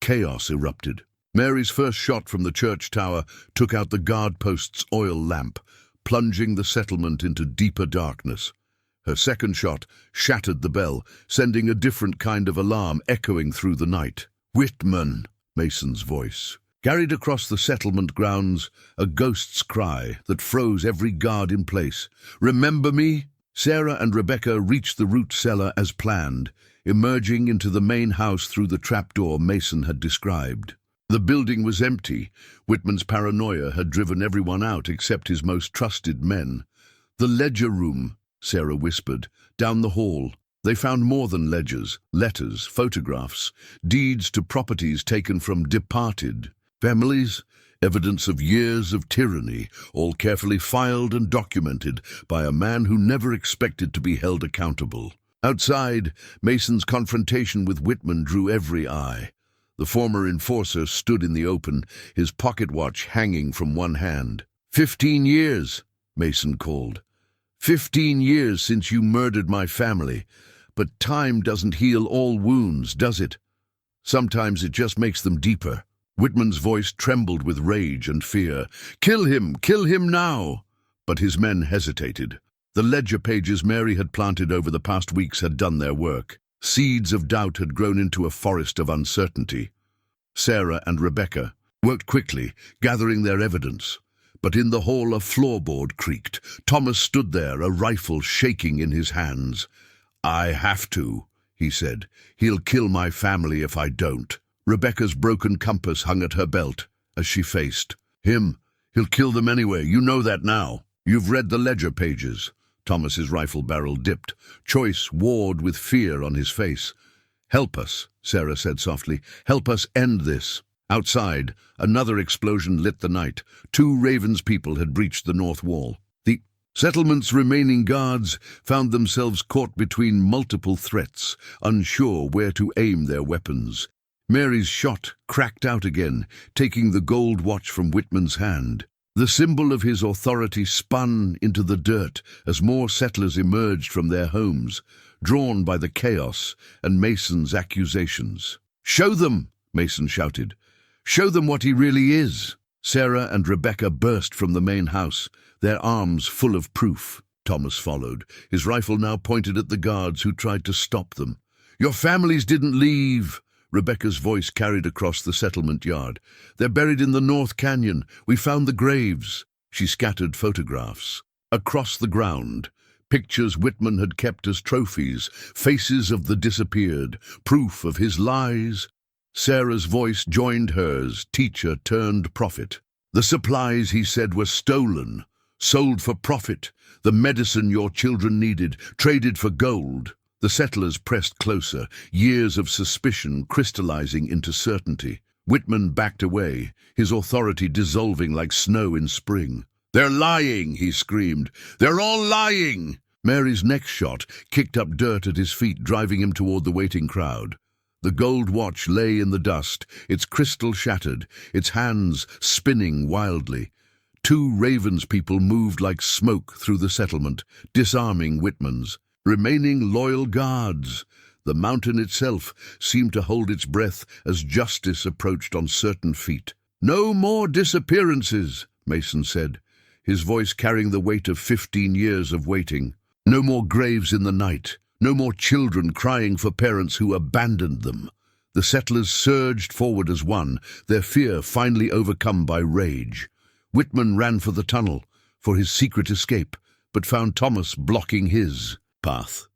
chaos erupted. Mary's first shot from the church tower took out the guard post's oil lamp, plunging the settlement into deeper darkness. Her second shot shattered the bell, sending a different kind of alarm echoing through the night. Whitman, Mason's voice. Carried across the settlement grounds, a ghost's cry that froze every guard in place. Remember me? Sarah and Rebecca reached the root cellar as planned, emerging into the main house through the trapdoor Mason had described. The building was empty. Whitman's paranoia had driven everyone out except his most trusted men. The ledger room, Sarah whispered, down the hall. They found more than ledgers, letters, photographs, deeds to properties taken from departed families, evidence of years of tyranny, all carefully filed and documented by a man who never expected to be held accountable. Outside, Mason's confrontation with Whitman drew every eye. The former enforcer stood in the open, his pocket watch hanging from one hand. 15 years, Mason called. 15 years since you murdered my family. But time doesn't heal all wounds, does it? Sometimes it just makes them deeper. Whitman's voice trembled with rage and fear. Kill him now! But his men hesitated. The ledger pages Mary had planted over the past weeks had done their work. Seeds of doubt had grown into a forest of uncertainty. Sarah and Rebecca worked quickly, gathering their evidence. But in the hall a floorboard creaked. Thomas stood there, a rifle shaking in his hands. I have to, he said. He'll kill my family if I don't. Rebecca's broken compass hung at her belt as she faced. Him. He'll kill them anyway. You know that now. You've read the ledger pages. Thomas's rifle barrel dipped. Choice warred with fear on his face. Help us, Sarah said softly. Help us end this. Outside, another explosion lit the night. 2 Ravens people had breached the north wall. The settlement's remaining guards found themselves caught between multiple threats, unsure where to aim their weapons. Mary's shot cracked out again, taking the gold watch from Whitman's hand. The symbol of his authority spun into the dirt as more settlers emerged from their homes, drawn by the chaos and Mason's accusations. Show them, Mason shouted. Show them what he really is. Sarah and Rebecca burst from the main house, their arms full of proof. Thomas followed, his rifle now pointed at the guards who tried to stop them. Your families didn't leave. Rebecca's voice carried across the settlement yard. They're buried in the North Canyon. We found the graves. She scattered photographs. Across the ground, Pictures Whitman had kept as trophies, faces of the disappeared, proof of his lies. Sarah's voice joined hers, teacher turned prophet. The supplies, he said, were stolen, sold for profit. The medicine your children needed, traded for gold. The settlers pressed closer, years of suspicion crystallizing into certainty. Whitman backed away, his authority dissolving like snow in spring. "They're lying," he screamed. "They're all lying!" Mary's next shot kicked up dirt at his feet, driving him toward the waiting crowd. The gold watch lay in the dust, its crystal shattered, its hands spinning wildly. Two Ravens people moved like smoke through the settlement, disarming Whitman's remaining loyal guards. The mountain itself seemed to hold its breath as justice approached on certain feet. "No more disappearances," Mason said, his voice carrying the weight of 15 years of waiting. "No more graves in the night. No more children crying for parents who abandoned them." The settlers surged forward as one, their fear finally overcome by rage. Whitman ran for the tunnel, for his secret escape, but found Thomas blocking his path.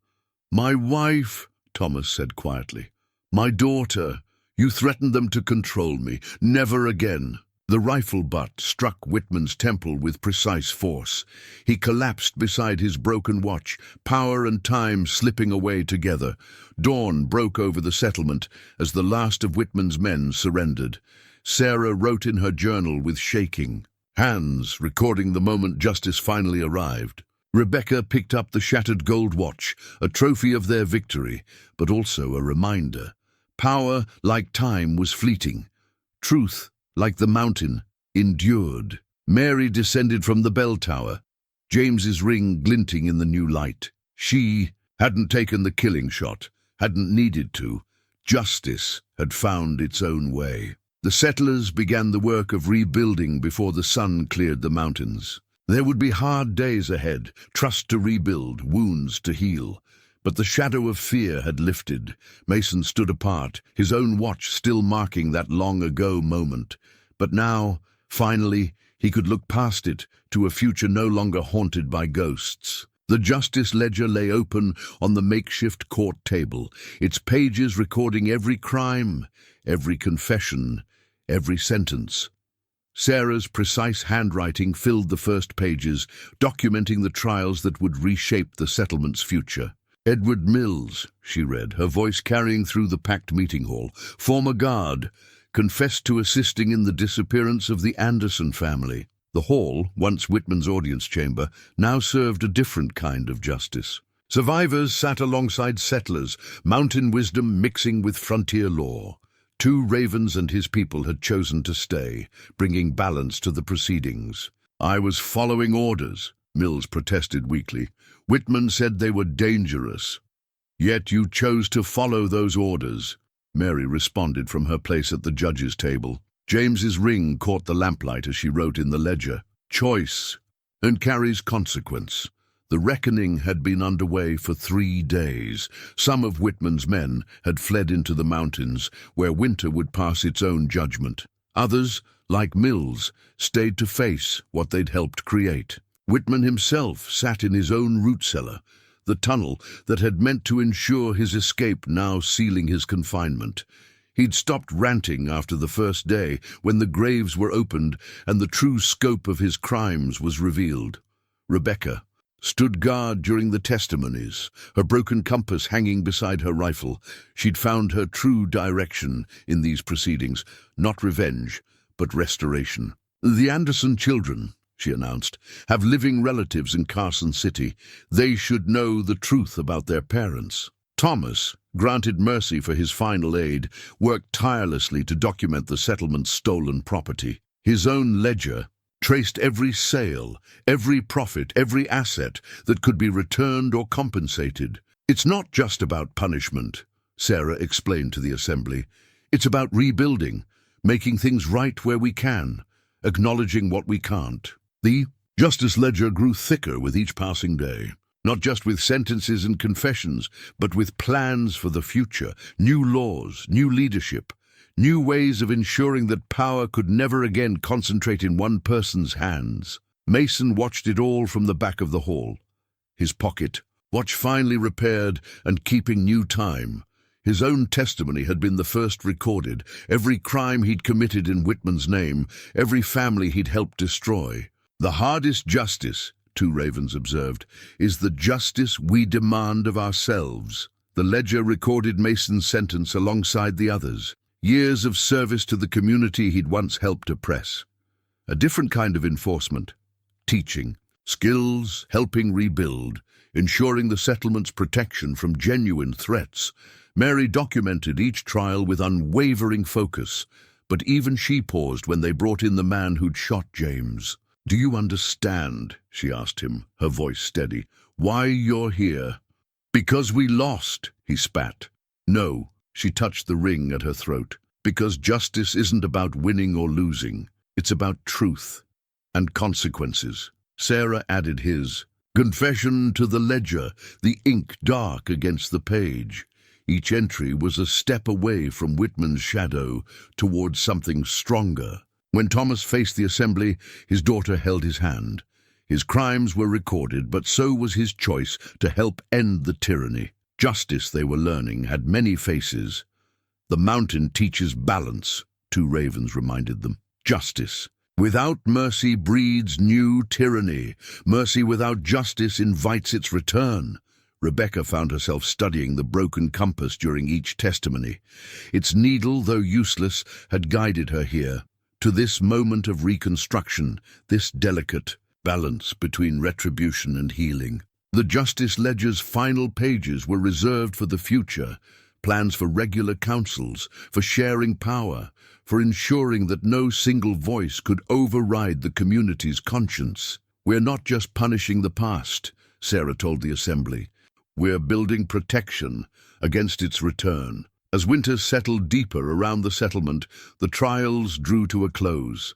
"My wife," Thomas said quietly. "My daughter. You threatened them to control me. Never again." The rifle butt struck Whitman's temple with precise force. He collapsed beside his broken watch, power and time slipping away together. Dawn broke over the settlement as the last of Whitman's men surrendered. Sarah wrote in her journal with shaking hands, recording the moment justice finally arrived. Rebecca picked up the shattered gold watch, a trophy of their victory, but also a reminder. Power, like time, was fleeting. Truth, like the mountain, endured. Mary descended from the bell tower, James's ring glinting in the new light. She hadn't taken the killing shot, hadn't needed to. Justice had found its own way. The settlers began the work of rebuilding before the sun cleared the mountains. There would be hard days ahead, trust to rebuild, wounds to heal. But the shadow of fear had lifted. Mason stood apart, his own watch still marking that long-ago moment. But now, finally, he could look past it to a future no longer haunted by ghosts. The justice ledger lay open on the makeshift court table, its pages recording every crime, every confession, every sentence. Sarah's precise handwriting filled the first pages, documenting the trials that would reshape the settlement's future. "Edward Mills," she read, her voice carrying through the packed meeting hall, "former guard, confessed to assisting in the disappearance of the Anderson family." The hall, once Whitman's audience chamber, now served a different kind of justice. Survivors sat alongside settlers, mountain wisdom mixing with frontier law. Two Ravens and his people had chosen to stay, bringing balance to the proceedings. "I was following orders," Mills protested weakly. "Whitman said they were dangerous." "Yet you chose to follow those orders," Mary responded from her place at the judge's table. James's ring caught the lamplight as she wrote in the ledger, "Choice, and carries consequence." The reckoning had been underway for 3 days. Some of Whitman's men had fled into the mountains, where winter would pass its own judgment. Others, like Mills, stayed to face what they'd helped create. Whitman himself sat in his own root cellar, the tunnel that had meant to ensure his escape now sealing his confinement. He'd stopped ranting after the first day, when the graves were opened and the true scope of his crimes was revealed. Rebecca stood guard during the testimonies, her broken compass hanging beside her rifle. She'd found her true direction in these proceedings, not revenge, but restoration. "The Anderson children," she announced, "have living relatives in Carson City. They should know the truth about their parents." Thomas, granted mercy for his final aid, worked tirelessly to document the settlement's stolen property. His own ledger traced every sale, every profit, every asset that could be returned or compensated. "It's not just about punishment," Sarah explained to the assembly. "It's about rebuilding, making things right where we can, acknowledging what we can't." The justice ledger grew thicker with each passing day, not just with sentences and confessions, but with plans for the future, new laws, new leadership, new ways of ensuring that power could never again concentrate in one person's hands. Mason watched it all from the back of the hall. his pocket, watch finely repaired and keeping new time. His own testimony had been the first recorded, every crime he'd committed in Whitman's name, every family he'd helped destroy. The hardest justice, Two Ravens observed, is the justice we demand of ourselves. The ledger recorded Mason's sentence alongside the others. Years of service to the community he'd once helped oppress. A different kind of enforcement. Teaching. Skills, helping rebuild, ensuring the settlement's protection from genuine threats. Mary documented each trial with unwavering focus, but even she paused when they brought in the man who'd shot James. "Do you understand," she asked him, her voice steady, "why you're here?" "Because we lost," he spat. "No," she touched the ring at her throat, "because justice isn't about winning or losing. It's about truth and consequences." Sarah added his confession to the ledger, the ink dark against the page. Each entry was a step away from Whitman's shadow towards something stronger. When Thomas faced the assembly, his daughter held his hand. His crimes were recorded, but so was his choice to help end the tyranny. Justice, they were learning, had many faces. "The mountain teaches balance," Two Ravens reminded them. Justice. Without mercy breeds new tyranny. Mercy without justice invites its return. Rebecca found herself studying the broken compass during each testimony. Its needle, though useless, had guided her here, to this moment of reconstruction, this delicate balance between retribution and healing. The Justice Ledger's final pages were reserved for the future, plans for regular councils, for sharing power, for ensuring that no single voice could override the community's conscience. "We're not just punishing the past," Sarah told the assembly. "We're building protection against its return." As winter settled deeper around the settlement, the trials drew to a close.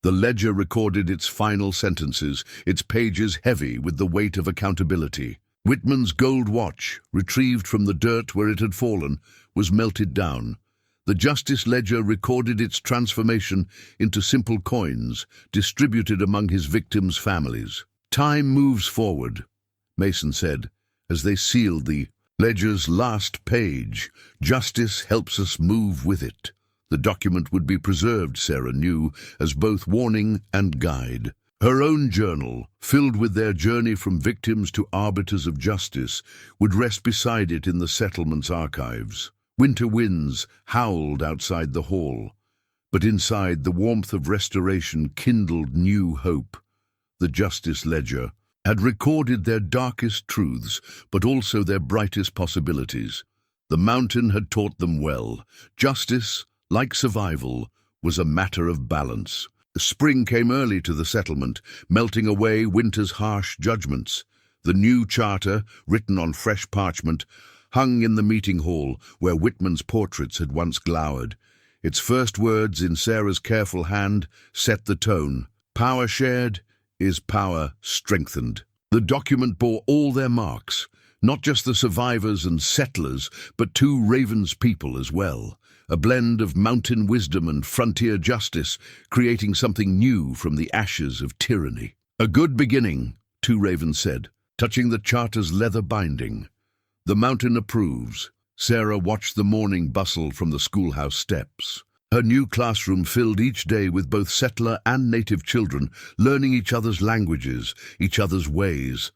The ledger recorded its final sentences, its pages heavy with the weight of accountability. Whitman's gold watch, retrieved from the dirt where it had fallen, was melted down. The Justice Ledger recorded its transformation into simple coins, distributed among his victims' families. "Time moves forward," Mason said, as they sealed the ledger's last page. "Justice helps us move with it." The document would be preserved, Sarah knew, as both warning and guide. Her own journal, filled with their journey from victims to arbiters of justice, would rest beside it in the settlement's archives. Winter winds howled outside the hall, but inside the warmth of restoration kindled new hope. The Justice Ledger had recorded their darkest truths, but also their brightest possibilities. The mountain had taught them well. Justice, like survival, was a matter of balance. Spring came early to the settlement, melting away winter's harsh judgments. The new charter, written on fresh parchment, hung in the meeting hall where Whitman's portraits had once glowered. Its first words in Sarah's careful hand set the tone. "Power shared is power strengthened." The document bore all their marks, not just the survivors and settlers, but Two Ravens people as well. A blend of mountain wisdom and frontier justice, creating something new from the ashes of tyranny. "A good beginning," Two Ravens said, touching the charter's leather binding. "The mountain approves." Sarah watched the morning bustle from the schoolhouse steps. Her new classroom filled each day with both settler and native children, learning each other's languages, each other's ways.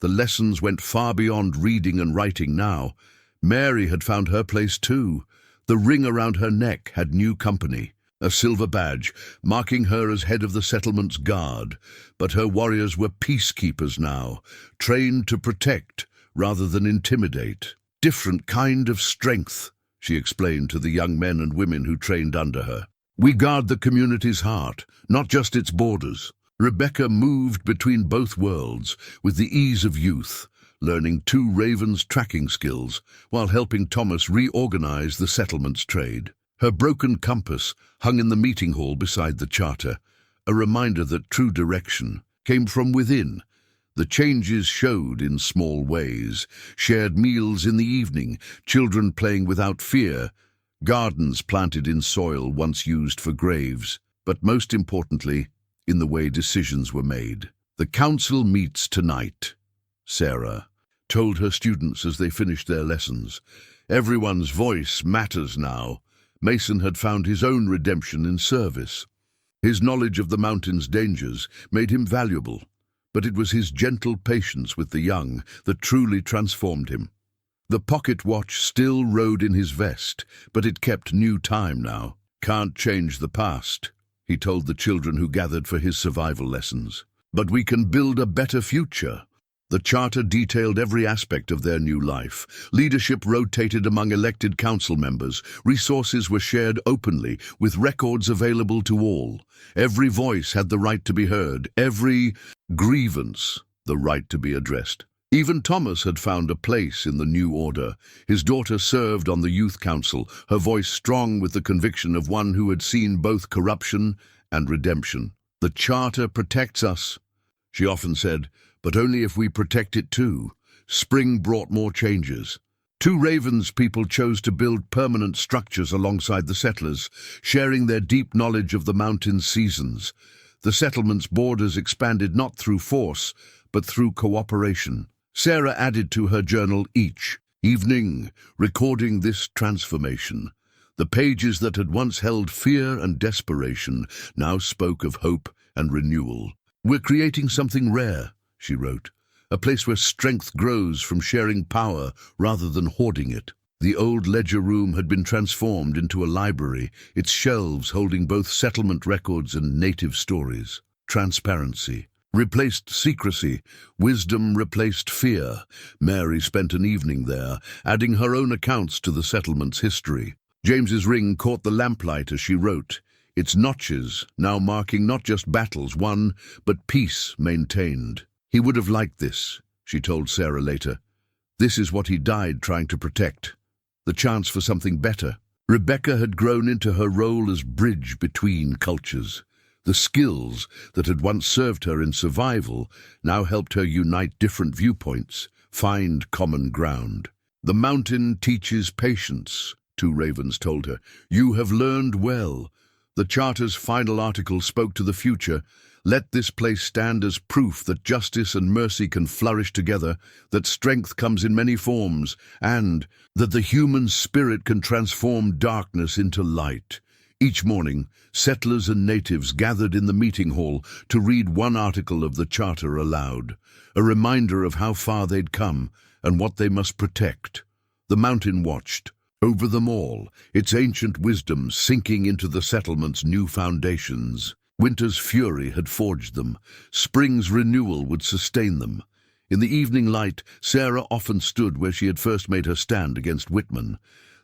The lessons went far beyond reading and writing now. Mary had found her place too. The ring around her neck had new company, a silver badge, marking her as head of the settlement's guard. But her warriors were peacekeepers now, trained to protect rather than intimidate. "Different kind of strength," she explained to the young men and women who trained under her. "We guard the community's heart, not just its borders." Rebecca moved between both worlds with the ease of youth, learning Two Ravens' tracking skills while helping Thomas reorganize the settlement's trade. Her broken compass hung in the meeting hall beside the charter, a reminder that true direction came from within. The changes showed in small ways: shared meals in the evening, children playing without fear, gardens planted in soil once used for graves, but most importantly, in the way decisions were made. "The council meets tonight," Sarah told her students as they finished their lessons. Everyone's voice matters now. Mason had found his own redemption in service. His knowledge of the mountain's dangers made him valuable, but it was his gentle patience with the young that truly transformed him. The pocket watch still rode in his vest, but it kept new time now. "Can't change the past," he told the children who gathered for his survival lessons. "But we can build a better future." The charter detailed every aspect of their new life. Leadership rotated among elected council members. Resources were shared openly, with records available to all. Every voice had the right to be heard, every grievance the right to be addressed. Even Thomas had found a place in the new order. His daughter served on the youth council, her voice strong with the conviction of one who had seen both corruption and redemption. "The charter protects us," she often said, "but only if we protect it too." Spring brought more changes. Two Ravens people chose to build permanent structures alongside the settlers, sharing their deep knowledge of the mountain's seasons. The settlement's borders expanded not through force, but through cooperation. Sarah added to her journal each evening, recording this transformation. The pages that had once held fear and desperation now spoke of hope and renewal. "We're creating something rare," she wrote, "a place where strength grows from sharing power rather than hoarding it." The old ledger room had been transformed into a library, its shelves holding both settlement records and native stories. Transparency replaced secrecy, wisdom replaced fear. Mary spent an evening there, adding her own accounts to the settlement's history. James's ring caught the lamplight as she wrote, its notches now marking not just battles won, but peace maintained. "He would have liked this," she told Sarah later. "This is what he died trying to protect. The chance for something better." Rebecca had grown into her role as bridge between cultures. The skills that had once served her in survival now helped her unite different viewpoints, find common ground. "The mountain teaches patience," two Ravens told her. "You have learned well." The charter's final article spoke to the future. "Let this place stand as proof that justice and mercy can flourish together, that strength comes in many forms, and that the human spirit can transform darkness into light." Each morning, settlers and natives gathered in the meeting hall to read one article of the charter aloud, a reminder of how far they'd come and what they must protect. The mountain watched over them all, its ancient wisdom sinking into the settlement's new foundations. Winter's fury had forged them. Spring's renewal would sustain them. In the evening light, Sarah often stood where she had first made her stand against Whitman.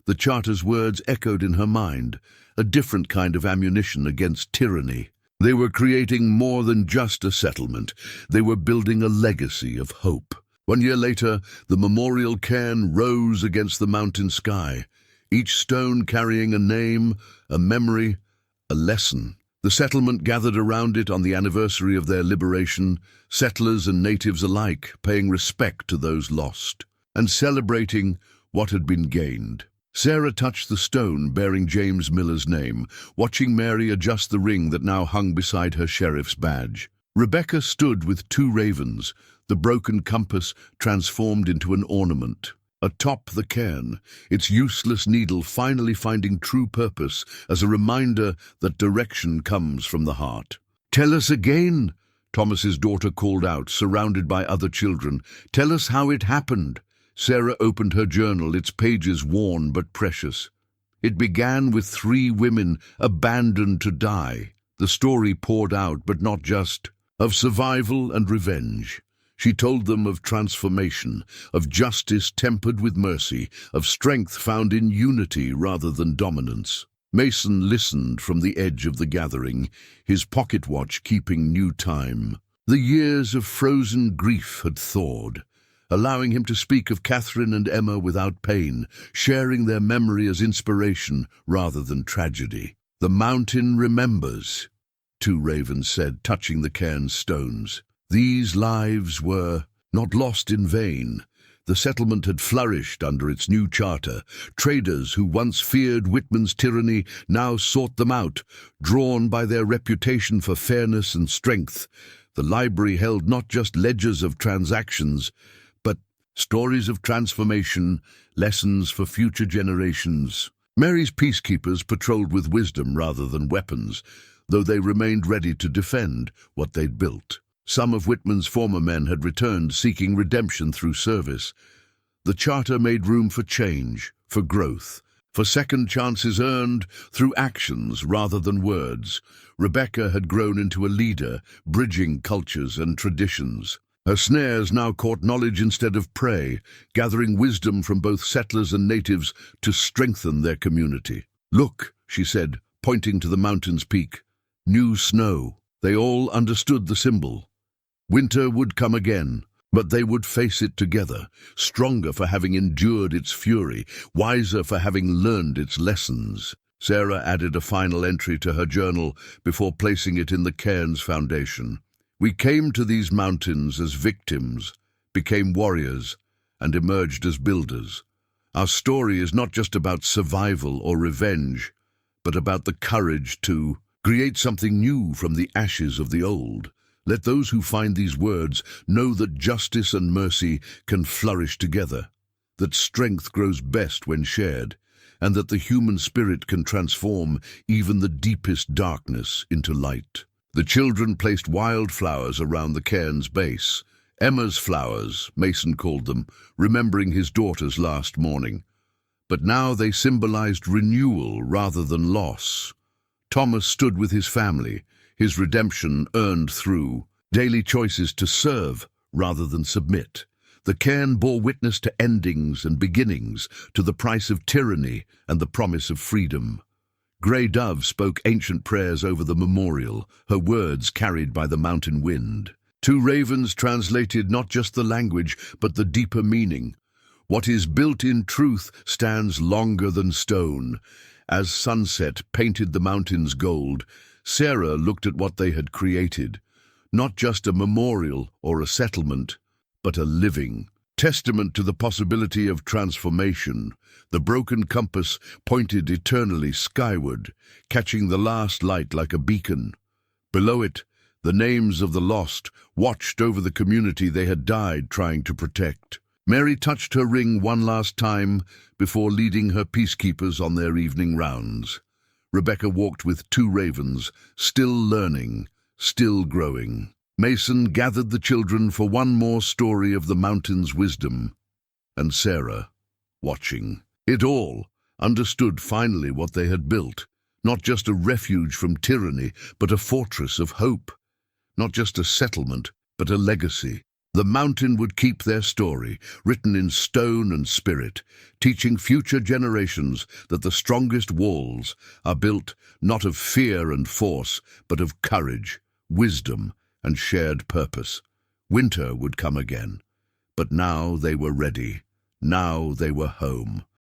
The charter's words echoed in her mind, a different kind of ammunition against tyranny. They were creating more than just a settlement. They were building a legacy of hope. 1 year later, the memorial cairn rose against the mountain sky, each stone carrying a name, a memory, a lesson. The settlement gathered around it on the anniversary of their liberation, settlers and natives alike paying respect to those lost, and celebrating what had been gained. Sarah touched the stone bearing James Miller's name, watching Mary adjust the ring that now hung beside her sheriff's badge. Rebecca stood with two ravens, the broken compass transformed into an ornament. Atop the cairn, its useless needle finally finding true purpose as a reminder that direction comes from the heart. "Tell us again," Thomas's daughter called out, surrounded by other children. "Tell us how it happened." Sarah opened her journal, its pages worn but precious. It began with 3 women abandoned to die. The story poured out, but not just of survival and revenge. She told them of transformation, of justice tempered with mercy, of strength found in unity rather than dominance. Mason listened from the edge of the gathering, his pocket watch keeping new time. The years of frozen grief had thawed, allowing him to speak of Catherine and Emma without pain, sharing their memory as inspiration rather than tragedy. "The mountain remembers," 2 ravens said, touching the cairn's stones. These lives were not lost in vain. The settlement had flourished under its new charter. Traders who once feared Whitman's tyranny now sought them out, drawn by their reputation for fairness and strength. The library held not just ledgers of transactions, but stories of transformation, lessons for future generations. Mary's peacekeepers patrolled with wisdom rather than weapons, though they remained ready to defend what they'd built. Some of Whitman's former men had returned, seeking redemption through service. The charter made room for change, for growth, for second chances earned through actions rather than words. Rebecca had grown into a leader, bridging cultures and traditions. Her snares now caught knowledge instead of prey, gathering wisdom from both settlers and natives to strengthen their community. "Look," she said, pointing to the mountain's peak. "New snow." They all understood the symbol. Winter would come again, but they would face it together, stronger for having endured its fury, wiser for having learned its lessons. Sarah added a final entry to her journal before placing it in the cairn's foundation. "We came to these mountains as victims, became warriors, and emerged as builders. Our story is not just about survival or revenge, but about the courage to create something new from the ashes of the old. Let those who find these words know that justice and mercy can flourish together, that strength grows best when shared, and that the human spirit can transform even the deepest darkness into light." The children placed wildflowers around the cairn's base. Emma's flowers, Mason called them, remembering his daughter's last mourning. But now they symbolized renewal rather than loss. Thomas stood with his family, his redemption earned through daily choices to serve rather than submit. The cairn bore witness to endings and beginnings, to the price of tyranny and the promise of freedom. Grey Dove spoke ancient prayers over the memorial, her words carried by the mountain wind. Two ravens translated not just the language, but the deeper meaning. What is built in truth stands longer than stone. As sunset painted the mountains gold, Sarah looked at what they had created. Not just a memorial or a settlement, but a living testament to the possibility of transformation. The broken compass pointed eternally skyward, catching the last light like a beacon. Below it, the names of the lost watched over the community they had died trying to protect. Mary touched her ring one last time before leading her peacekeepers on their evening rounds. Rebecca walked with two ravens, still learning, still growing. Mason gathered the children for one more story of the mountain's wisdom, and Sarah, watching it all, understood finally what they had built. Not just a refuge from tyranny, but a fortress of hope. Not just a settlement, but a legacy. The mountain would keep their story, written in stone and spirit, teaching future generations that the strongest walls are built not of fear and force, but of courage, wisdom, and shared purpose. Winter would come again, but now they were ready. Now they were home.